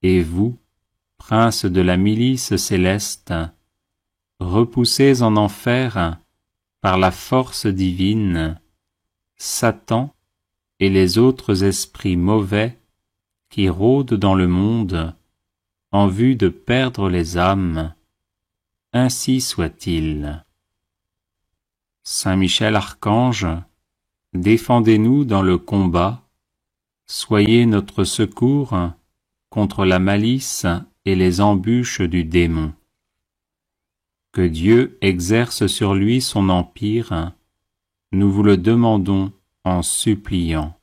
Et vous, princes de la milice céleste, repoussés en enfer par la force divine, Satan et les autres esprits mauvais qui rôdent dans le monde en vue de perdre les âmes, ainsi soit-il. Saint Michel Archange, défendez-nous dans le combat, soyez notre secours contre la malice et les embûches du démon. Que Dieu exerce sur lui son empire, nous vous le demandons en suppliant.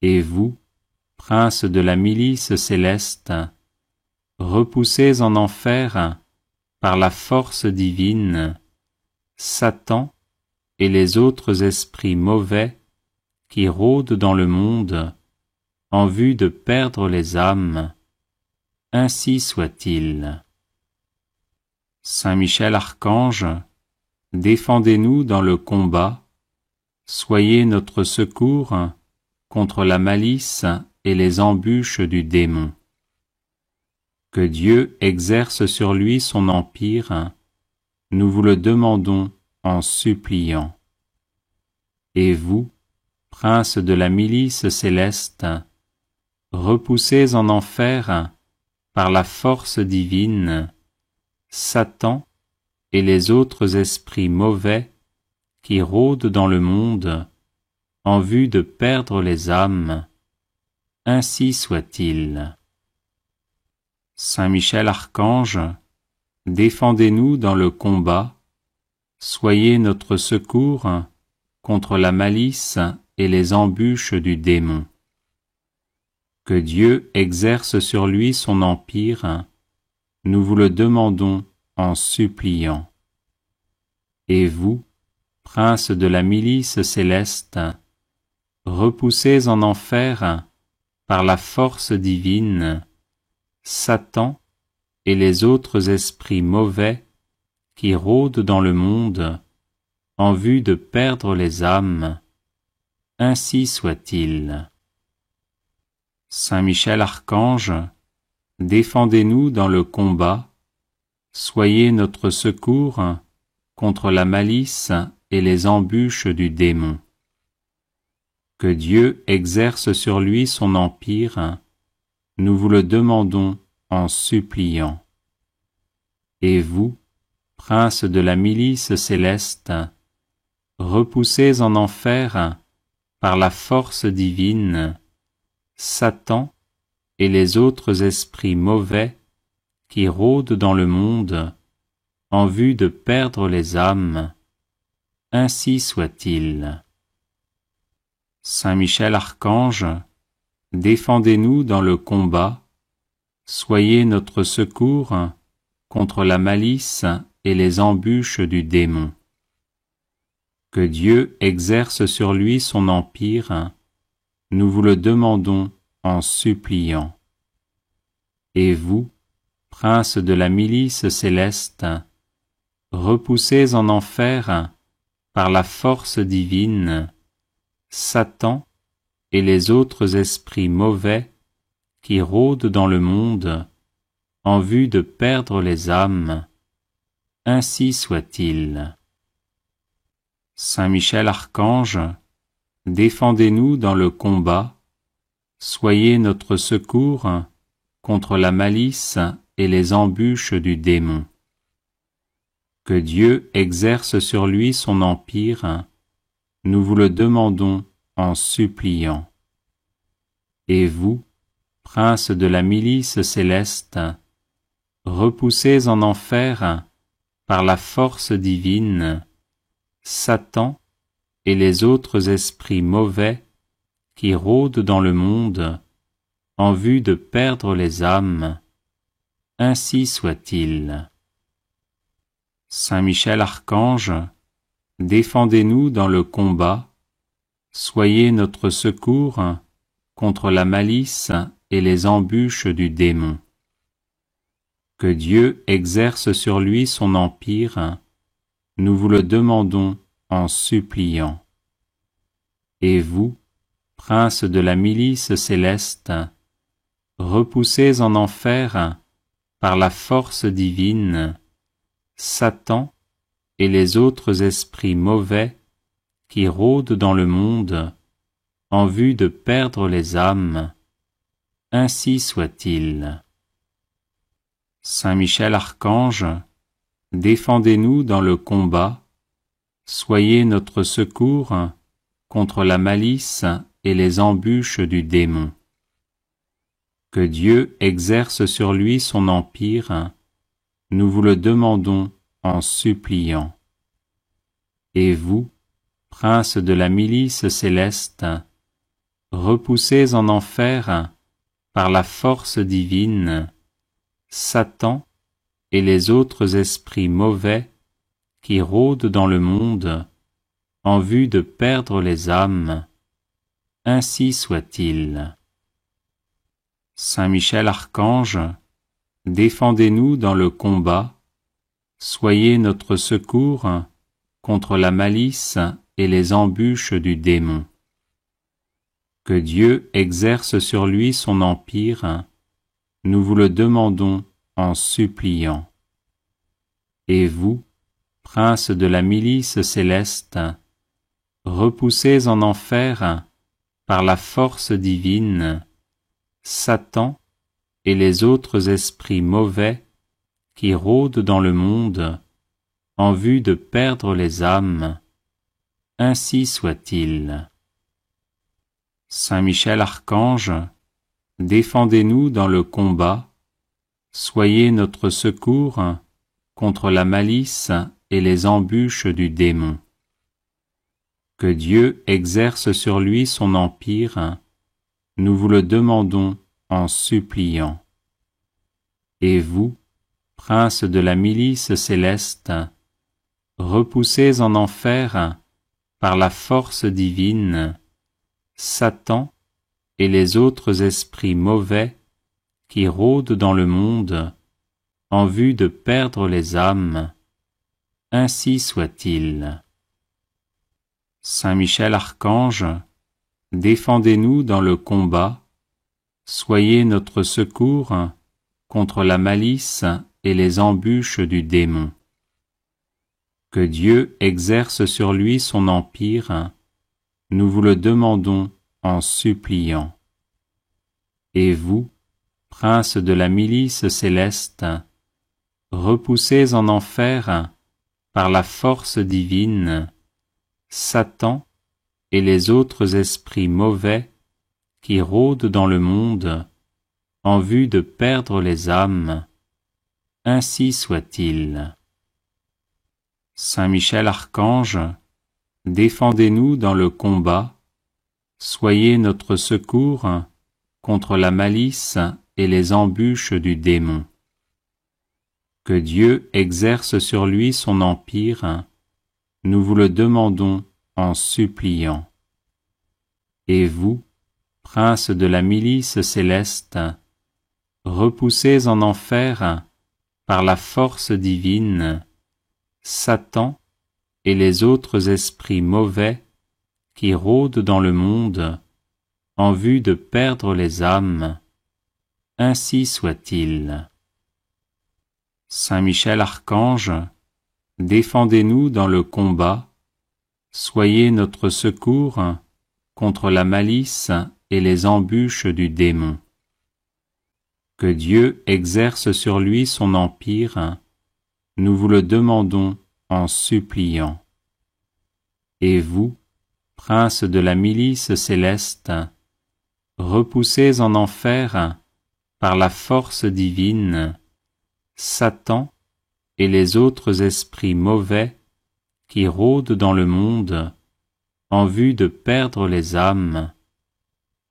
Et vous, princes de la milice céleste, repoussés en enfer par la force divine, Satan et les autres esprits mauvais qui rôdent dans le monde en vue de perdre les âmes, ainsi soit-il. Saint Michel Archange, défendez-nous dans le combat, soyez notre secours contre la malice et les embûches du démon. Que Dieu exerce sur lui son empire, nous vous le demandons en suppliant. Et vous, princes de la milice céleste, repoussés en enfer par la force divine, Satan et les autres esprits mauvais qui rôdent dans le monde en vue de perdre les âmes, ainsi soit-il. Saint Michel Archange, défendez-nous dans le combat, soyez notre secours contre la malice et les embûches du démon. Que Dieu exerce sur lui son empire, nous vous le demandons en suppliant. Et vous, princes de la milice céleste, repoussés en enfer par la force divine, Satan et les autres esprits mauvais qui rôdent dans le monde en vue de perdre les âmes, ainsi soit-il. Saint Michel Archange, défendez-nous dans le combat, soyez notre secours contre la malice et les embûches du démon. Que Dieu exerce sur lui son empire, nous vous le demandons en suppliant. Et vous, princes de la milice céleste, repoussés en enfer par la force divine, Satan et les autres esprits mauvais qui rôdent dans le monde en vue de perdre les âmes, ainsi soit-il. Saint Michel Archange, défendez-nous dans le combat, soyez notre secours contre la malice et les embûches du démon. Que Dieu exerce sur lui son empire, nous vous le demandons en suppliant. Et vous, princes de la milice céleste, repoussés en enfer par la force divine, Satan et les autres esprits mauvais qui rôdent dans le monde en vue de perdre les âmes, ainsi soit-il. Saint Michel Archange, défendez-nous dans le combat, soyez notre secours contre la malice et les embûches du démon. Que Dieu exerce sur lui son empire, nous vous le demandons en suppliant. Et vous, princes de la milice céleste, repoussés en enfer par la force divine, Satan et les autres esprits mauvais qui rôdent dans le monde en vue de perdre les âmes, ainsi soit-il. Saint Michel Archange, défendez-nous dans le combat, soyez notre secours contre la malice et les embûches du démon. Que Dieu exerce sur lui son empire, nous vous le demandons en suppliant. Et vous, princes de la milice céleste, repoussés en enfer par la force divine, Satan et les autres esprits mauvais qui rôdent dans le monde en vue de perdre les âmes, ainsi soit-il. Saint Michel Archange, défendez-nous dans le combat, soyez notre secours contre la malice et les embûches du démon. Que Dieu exerce sur lui son empire, nous vous le demandons en suppliant. Et vous, princes de la milice céleste, repoussez en enfer, par la force divine, Satan et les autres esprits mauvais qui rôdent dans le monde en vue de perdre les âmes. Ainsi soit-il. Saint Michel Archange, défendez-nous dans le combat, soyez notre secours contre la malice et les embûches du démon. Que Dieu exerce sur lui son empire, nous vous le demandons en suppliant. Et vous, princes de la milice céleste, repoussez en enfer, par la force divine, Satan et les autres esprits mauvais qui rôdent dans le monde en vue de perdre les âmes. Ainsi soit-il. Saint Michel Archange, défendez-nous dans le combat, soyez notre secours contre la malice et les embûches du démon. Que Dieu exerce sur lui son empire, nous vous le demandons en suppliant. Et vous, princes de la milice céleste, repoussez en enfer, par la force divine, Satan et les autres esprits mauvais qui rôdent dans le monde en vue de perdre les âmes. Ainsi soit-il. Saint Michel Archange, défendez-nous dans le combat, soyez notre secours contre la malice et les embûches du démon. Que Dieu exerce sur lui son empire, nous vous le demandons en suppliant. Et vous, princes de la milice céleste, repoussez en enfer, par la force divine, Satan et les autres esprits mauvais qui rôdent dans le monde en vue de perdre les âmes. Ainsi soit-il. Saint Michel Archange, défendez-nous dans le combat, soyez notre secours contre la malice et les embûches du démon. Que Dieu exerce sur lui son empire, nous vous le demandons en suppliant. Et vous, princes de la milice céleste, repoussez en enfer, par la force divine, Satan et les autres esprits mauvais qui rôdent dans le monde en vue de perdre les âmes. Ainsi soit-il. Saint Michel Archange, défendez-nous dans le combat, soyez notre secours contre la malice et les embûches du démon. Que Dieu exerce sur lui son empire, nous vous le demandons en suppliant. Et vous, princes de la milice céleste, repoussez en enfer, par la force divine, Satan et les autres esprits mauvais qui rôdent dans le monde en vue de perdre les âmes.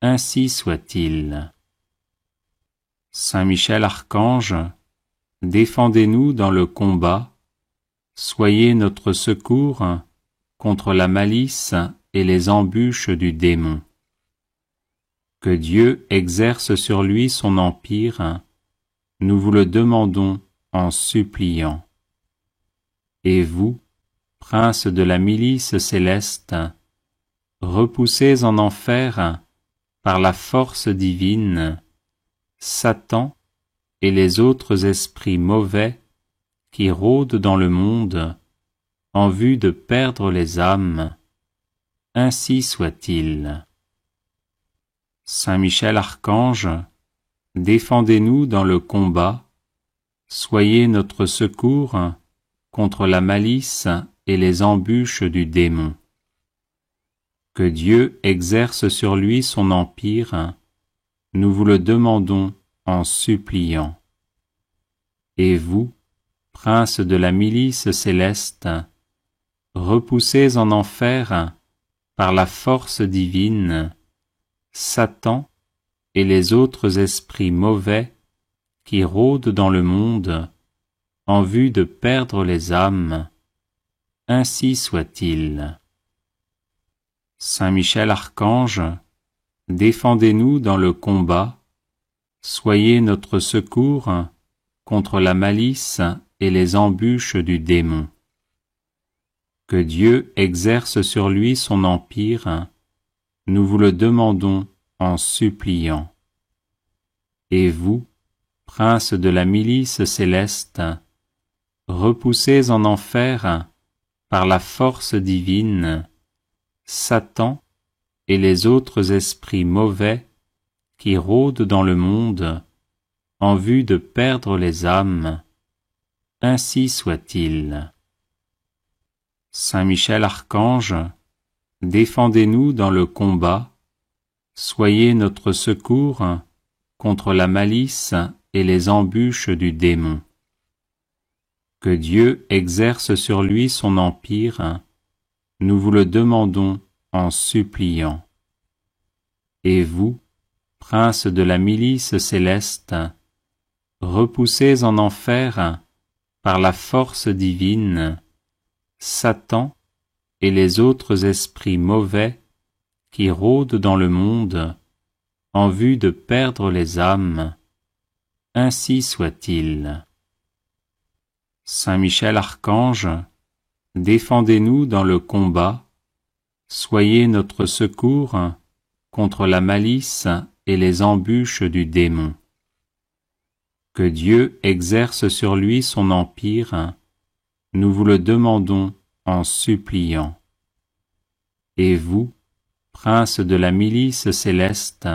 Ainsi soit-il. Saint Michel Archange, défendez-nous dans le combat, soyez notre secours contre la malice et les embûches du démon. Que Dieu exerce sur lui son empire, nous vous le demandons en suppliant. Et vous, princes de la milice céleste, repoussez en enfer, par la force divine, Satan et les autres esprits mauvais qui rôdent dans le monde en vue de perdre les âmes. Ainsi soit-il. Saint Michel Archange, défendez-nous dans le combat, soyez notre secours contre la malice et les embûches du démon. Que Dieu exerce sur lui son empire, nous vous le demandons en suppliant. Et vous, princes de la milice céleste, repoussés en enfer par la force divine, Satan et les autres esprits mauvais qui rôdent dans le monde en vue de perdre les âmes, ainsi soit-il. Saint Michel Archange, défendez-nous dans le combat, soyez notre secours contre la malice et les embûches du démon. Que Dieu exerce sur lui son empire, nous vous le demandons en suppliant. Et vous, princes de la milice céleste, repoussés en enfer par la force divine, Satan et les autres esprits mauvais qui rôdent dans le monde en vue de perdre les âmes, ainsi soit-il. Saint Michel Archange, défendez-nous dans le combat, soyez notre secours contre la malice et les embûches du démon. Que Dieu exerce sur lui son empire, nous vous le demandons en suppliant. Et vous, princes de la milice céleste, repoussés en enfer par la force divine, Satan et les autres esprits mauvais qui rôdent dans le monde en vue de perdre les âmes, ainsi soit-il. Saint Michel Archange, défendez-nous dans le combat, soyez notre secours contre la malice et les embûches du démon. Que Dieu exerce sur lui son empire, nous vous le demandons en suppliant. Et vous, princes de la milice céleste,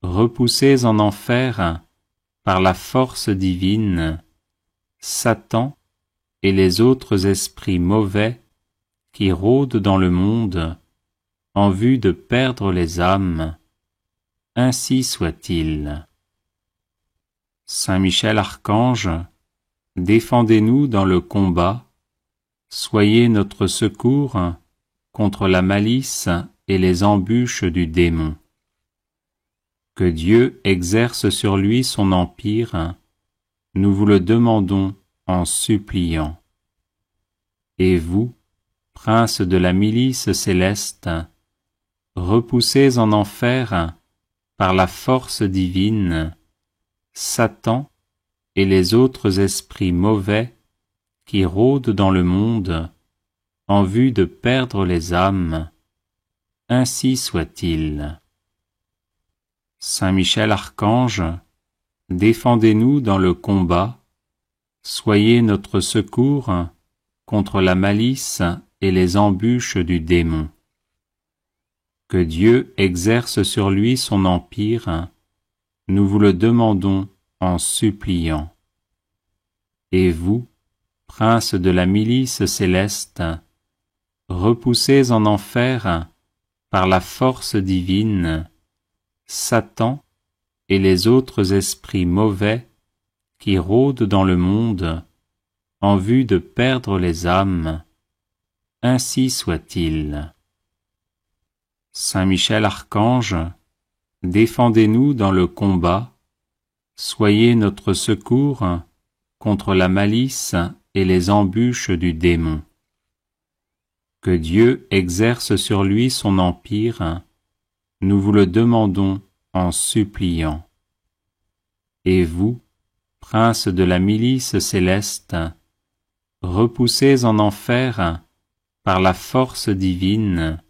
repoussés en enfer par la force divine, Satan et les autres esprits mauvais qui rôdent dans le monde en vue de perdre les âmes, ainsi soit-il. Saint Michel Archange, défendez-nous dans le combat, soyez notre secours contre la malice et les embûches du démon. Que Dieu exerce sur lui son empire, nous vous le demandons en suppliant. Et vous, princes de la milice céleste, repoussés en enfer par la force divine, Satan et les autres esprits mauvais qui rôdent dans le monde en vue de perdre les âmes, ainsi soit-il. Saint Michel Archange, défendez-nous dans le combat, soyez notre secours contre la malice et les embûches du démon. Que Dieu exerce sur lui son empire, nous vous le demandons en suppliant. Et vous, princes de la milice céleste, repoussés en enfer par la force divine, Satan et les autres esprits mauvais qui rôdent dans le monde en vue de perdre les âmes, ainsi soit-il. Saint Michel Archange, défendez-nous dans le combat, soyez notre secours contre la malice et les embûches du démon. Que Dieu exerce sur lui son empire, nous vous le demandons en suppliant. Et vous, princes de la milice céleste, repoussés en enfer par la force divine,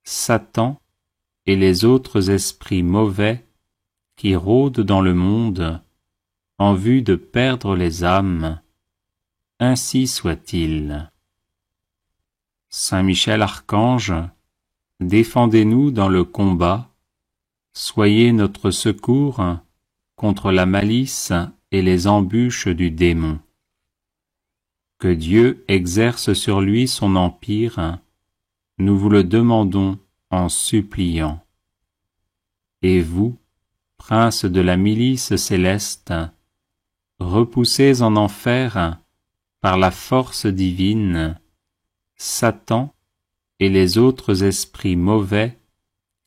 Satan et les autres esprits mauvais qui rôdent dans le monde en vue de perdre les âmes, ainsi soit-il. Saint Michel Archange, défendez-nous dans le combat, soyez notre secours contre la malice et les embûches du démon. Que Dieu exerce sur lui son empire, nous vous le demandons en suppliant. Et vous, princes de la milice céleste, repoussez en enfer, par la force divine, Satan et les autres esprits mauvais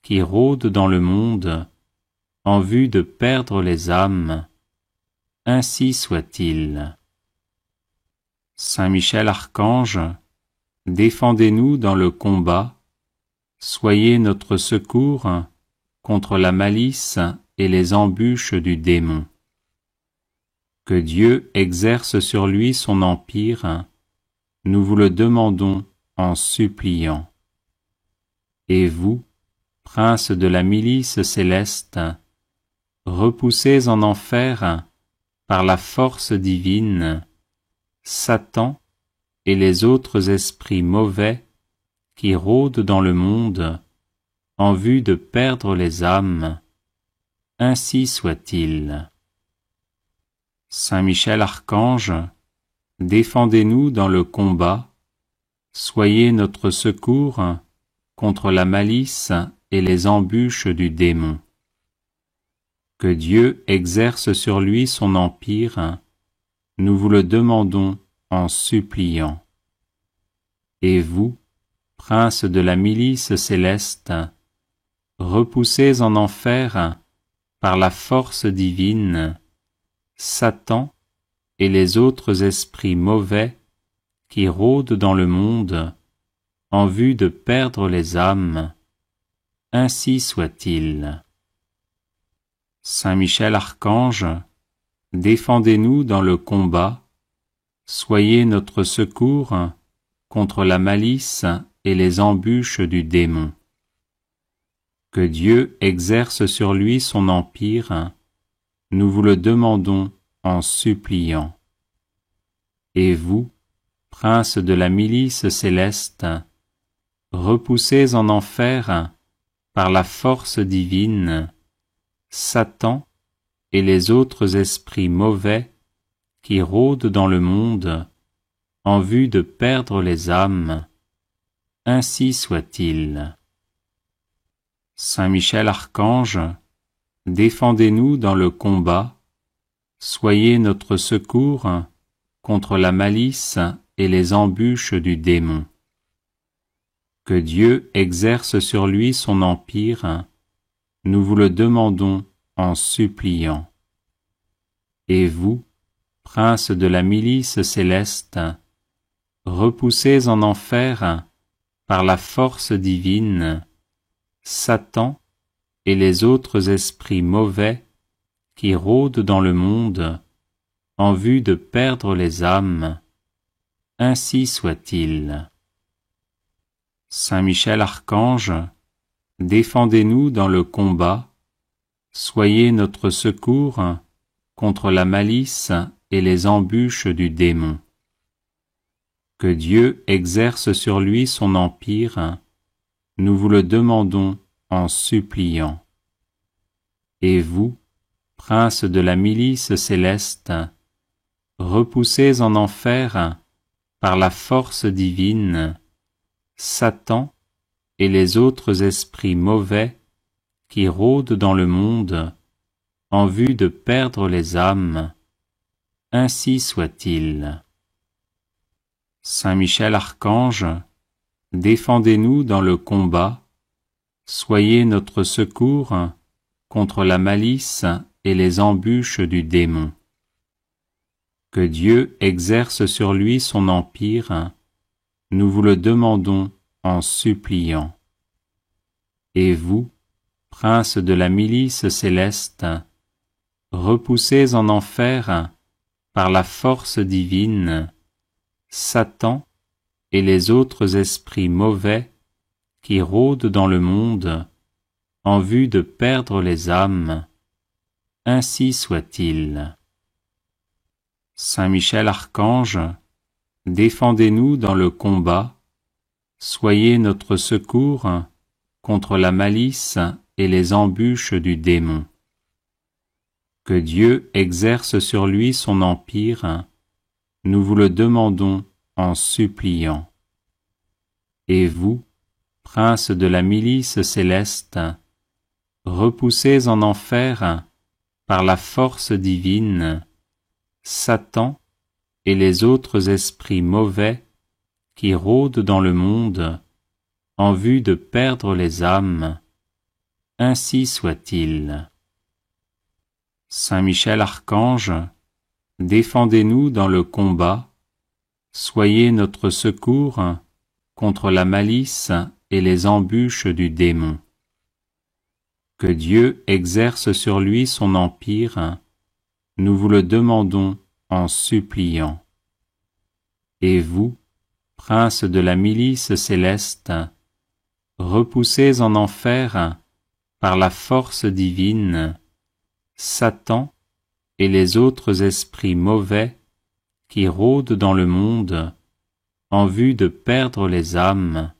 qui rôdent dans le monde en vue de perdre les âmes. Ainsi soit-il. Saint Michel Archange, défendez-nous dans le combat, soyez notre secours contre la malice et les embûches du démon. Que Dieu exerce sur lui son empire, nous vous le demandons en suppliant. Et vous, princes de la milice céleste, repoussez en enfer, par la force divine, Satan et les autres esprits mauvais qui rôdent dans le monde en vue de perdre les âmes. Ainsi soit-il. Saint Michel Archange, défendez-nous dans le combat, soyez notre secours contre la malice et les embûches du démon. Que Dieu exerce sur lui son empire, nous vous le demandons en suppliant. Et vous, princes de la milice céleste, repoussez en enfer, par la force divine, Satan et les autres esprits mauvais qui rôdent dans le monde en vue de perdre les âmes. Ainsi soit-il. Saint Michel Archange, défendez-nous dans le combat, soyez notre secours contre la malice et les embûches du démon. Que Dieu exerce sur lui son empire, nous vous le demandons en suppliant. Et vous, princes de la milice céleste, repoussez en enfer, par la force divine, Satan et les autres esprits mauvais qui rôdent dans le monde en vue de perdre les âmes. Ainsi soit-il. Saint Michel Archange, défendez-nous dans le combat, soyez notre secours contre la malice et les embûches du démon. Que Dieu exerce sur lui son empire, nous vous le demandons en suppliant. Et vous, princes de la milice céleste, repoussez en enfer, par la force divine, Satan et les autres esprits mauvais qui rôdent dans le monde en vue de perdre les âmes. Ainsi soit-il. Saint Michel Archange, défendez-nous dans le combat, soyez notre secours contre la malice et les embûches du démon. Que Dieu exerce sur lui son empire, nous vous le demandons en suppliant. Et vous, princes de la milice céleste, repoussez en enfer, par la force divine, Satan et les autres esprits mauvais qui rôdent dans le monde en vue de perdre les âmes. Ainsi soit-il. Saint Michel Archange, défendez-nous dans le combat, soyez notre secours contre la malice et les embûches du démon. Que Dieu exerce sur lui son empire, nous vous le demandons en suppliant. Et vous, princes de la milice céleste, repoussez en enfer, par la force divine, Satan et les autres esprits mauvais qui rôdent dans le monde en vue de perdre les âmes. Ainsi soit-il. Saint Michel Archange, défendez-nous dans le combat, soyez notre secours contre la malice et les embûches du démon. Que Dieu exerce sur lui son empire, nous vous le demandons en suppliant. Et vous, princes de la milice céleste, repoussez en enfer, par la force divine, Satan et les autres esprits mauvais qui rôdent dans le monde en vue de perdre les âmes. Ainsi soit-il. Saint Michel Archange, défendez-nous dans le combat, soyez notre secours contre la malice et les embûches du démon. Que Dieu exerce sur lui son empire, nous vous le demandons en suppliant. Et vous, princes de la milice céleste, repoussez en enfer, par la force divine, Satan et les autres esprits mauvais qui rôdent dans le monde en vue de perdre les âmes.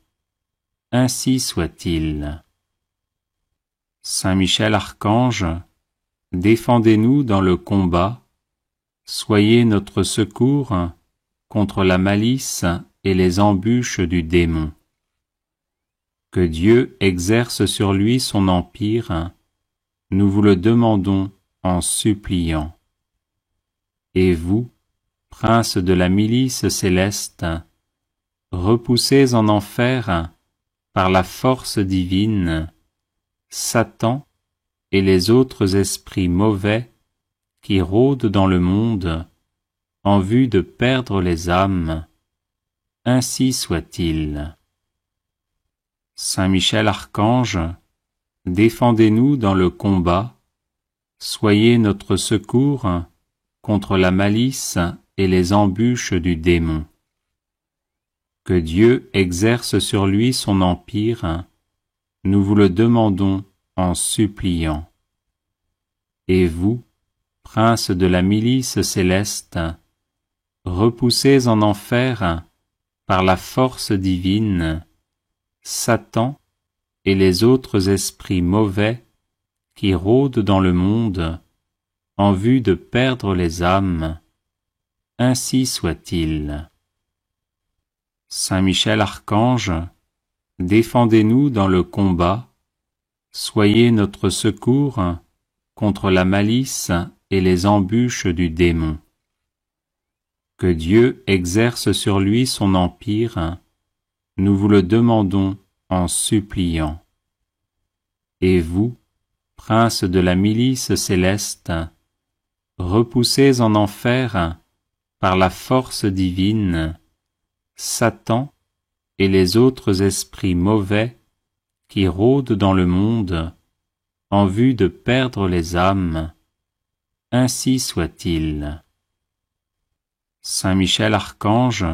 Ainsi soit-il. Saint Michel Archange, défendez-nous dans le combat, soyez notre secours contre la malice et les embûches du démon. Que Dieu exerce sur lui son empire, nous vous le demandons en suppliant. Et vous, princes de la milice céleste, repoussez en enfer, par la force divine, Satan et les autres esprits mauvais qui rôdent dans le monde en vue de perdre les âmes. Ainsi soit-il. Saint Michel Archange, défendez-nous dans le combat, soyez notre secours contre la malice et les embûches du démon. Que Dieu exerce sur lui son empire, nous vous le demandons en suppliant. Et vous, princes de la milice céleste, repoussez en enfer, par la force divine, Satan et les autres esprits mauvais qui rôdent dans le monde en vue de perdre les âmes. Ainsi soit-il. Saint Michel Archange, défendez-nous dans le combat, soyez notre secours contre la malice et les embûches du démon. Que Dieu exerce sur lui son empire, nous vous le demandons en suppliant. Et vous, princes de la milice céleste, repoussez en enfer, par la force divine, Satan et les autres esprits mauvais qui rôdent dans le monde en vue de perdre les âmes. Ainsi soit-il. Saint Michel Archange,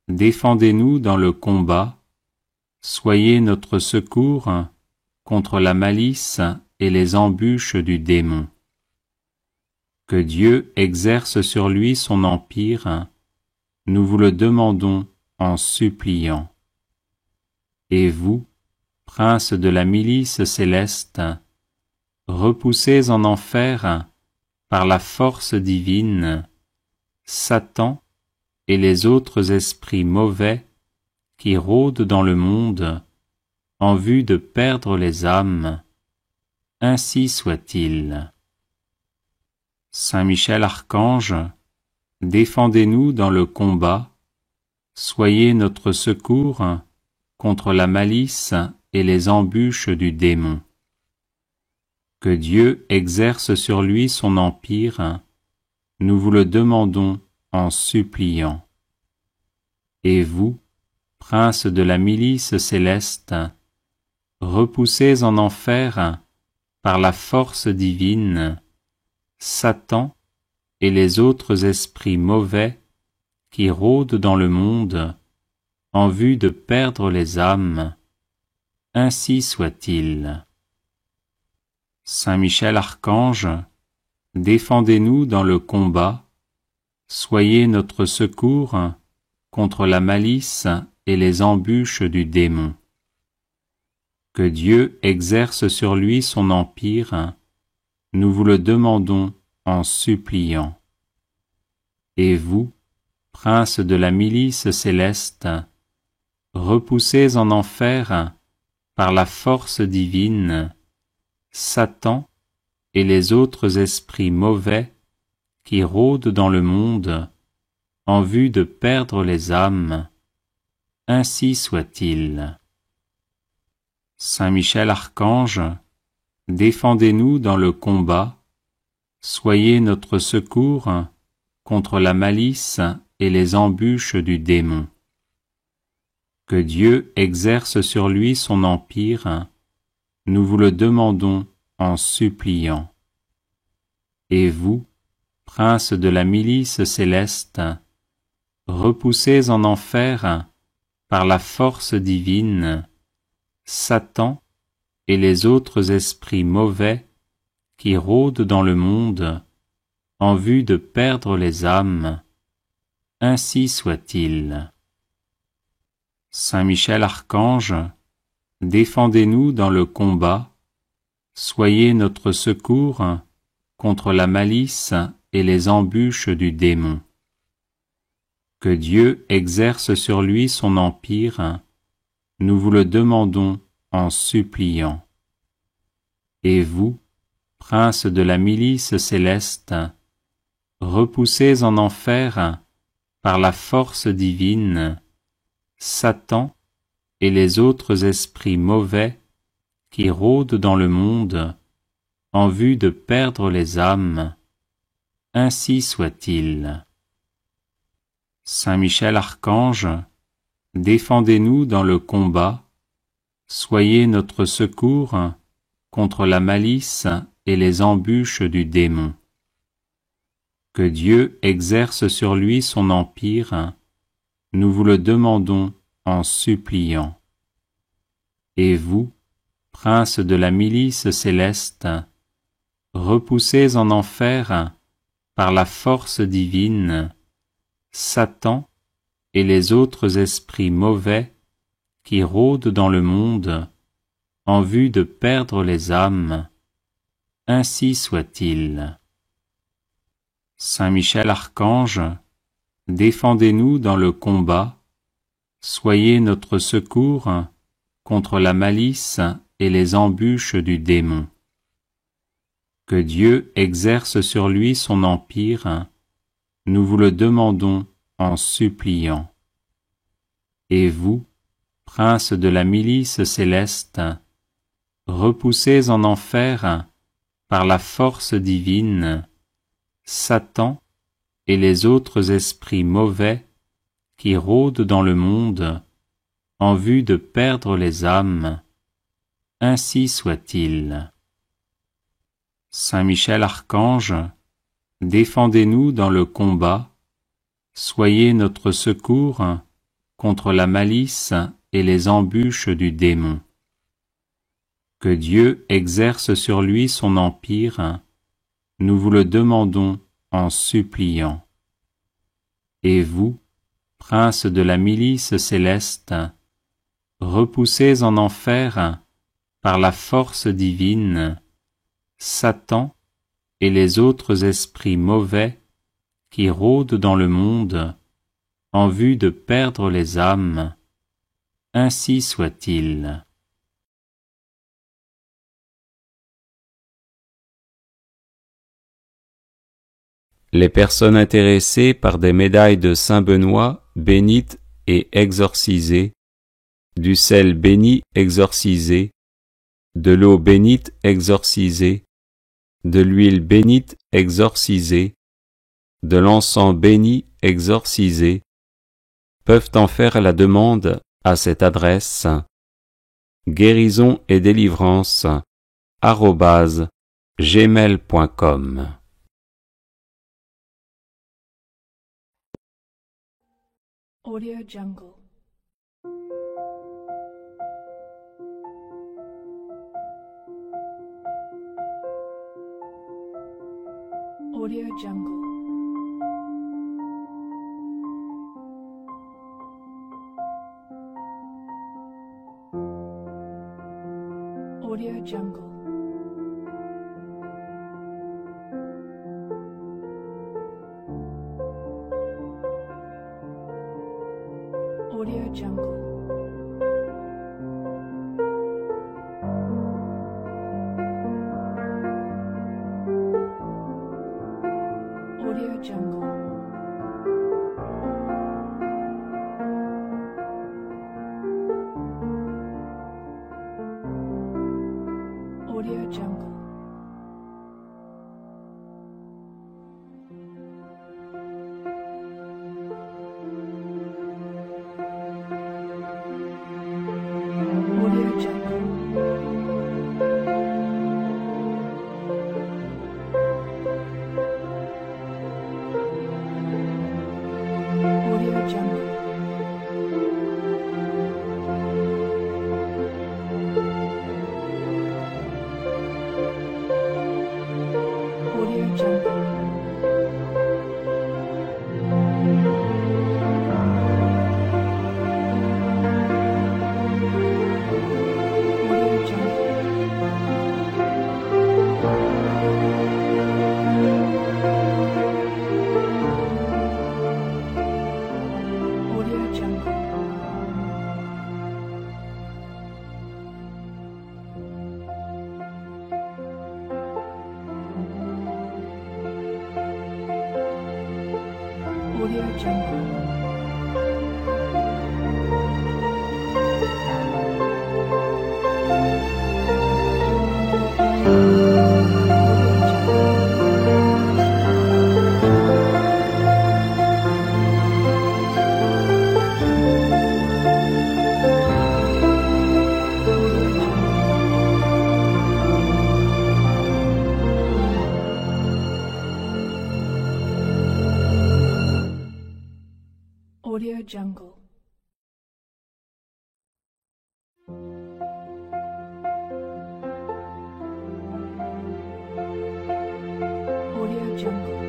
défendez-nous dans le combat, soyez notre secours contre la malice et les embûches du démon. Que Dieu exerce sur lui son empire, nous vous le demandons en suppliant. Et vous, princes de la milice céleste, repoussez en enfer, par la force divine, Satan et les autres esprits mauvais qui rôdent dans le monde en vue de perdre les âmes. Ainsi soit-il. Saint Michel Archange, défendez-nous dans le combat, soyez notre secours contre la malice et les embûches du démon. Que Dieu exerce sur lui son empire, nous vous le demandons en suppliant. Et vous, princes de la milice céleste, repoussez en enfer, par la force divine, Satan et les autres esprits mauvais qui rôdent dans le monde en vue de perdre les âmes. Ainsi soit-il. Saint Michel Archange, défendez-nous dans le combat, soyez notre secours contre la malice et les embûches du démon. Que Dieu exerce sur lui son empire, nous vous le demandons en suppliant. Et vous, princes de la milice céleste, repoussez en enfer, par la force divine, Satan et les autres esprits mauvais qui rôdent dans le monde en vue de perdre les âmes, ainsi soit-il. Saint Michel Archange, défendez-nous dans le combat, soyez notre secours contre la malice et les embûches du démon. Que Dieu exerce sur lui son empire, nous vous le demandons en suppliant. Et vous, princes de la milice céleste, repoussez en enfer, par la force divine, Satan et les autres esprits mauvais qui rôdent dans le monde en vue de perdre les âmes, ainsi soit-il. Saint Michel Archange, défendez-nous dans le combat, soyez notre secours contre la malice et les embûches du démon. Que Dieu exerce sur lui son empire, nous vous le demandons en suppliant. Et vous, princes de la milice céleste, repoussez en enfer, par la force divine, Satan et les autres esprits mauvais qui rôdent dans le monde en vue de perdre les âmes, ainsi soit-il. Saint Michel Archange, défendez-nous dans le combat, soyez notre secours contre la malice et les embûches du démon. Que Dieu exerce sur lui son empire, nous vous le demandons en suppliant. Et vous, princes de la milice céleste, repoussez en enfer, par la force divine, Satan et les autres esprits mauvais qui rôdent dans le monde en vue de perdre les âmes, ainsi soit-il. Saint Michel Archange, défendez-nous dans le combat, soyez notre secours contre la malice et les embûches du démon. Que Dieu exerce sur lui son empire, nous vous le demandons en suppliant. Et vous, princes de la milice céleste, repoussez en enfer, par la force divine, Satan et les autres esprits mauvais qui rôdent dans le monde en vue de perdre les âmes, ainsi soit-il. Saint Michel Archange, défendez-nous dans le combat, soyez notre secours contre la malice et les embûches du démon. Que Dieu exerce sur lui son empire, nous vous le demandons en suppliant. Et vous, princes de la milice céleste, repoussez en enfer, par la force divine, Satan et les autres esprits mauvais qui rôdent dans le monde en vue de perdre les âmes, ainsi soit-il. Les personnes intéressées par des médailles de Saint-Benoît bénites et exorcisées, du sel béni exorcisé, de l'eau bénite exorcisée, de l'huile bénite exorcisée, de l'encens béni exorcisé, peuvent en faire la demande à cette adresse guérison et délivrance @gmail.com. Audio Jungle. Audio Jungle. Audio Jungle. Audio Jungle. Audio Audio Jungle. Audio Jungle. Audio Jungle.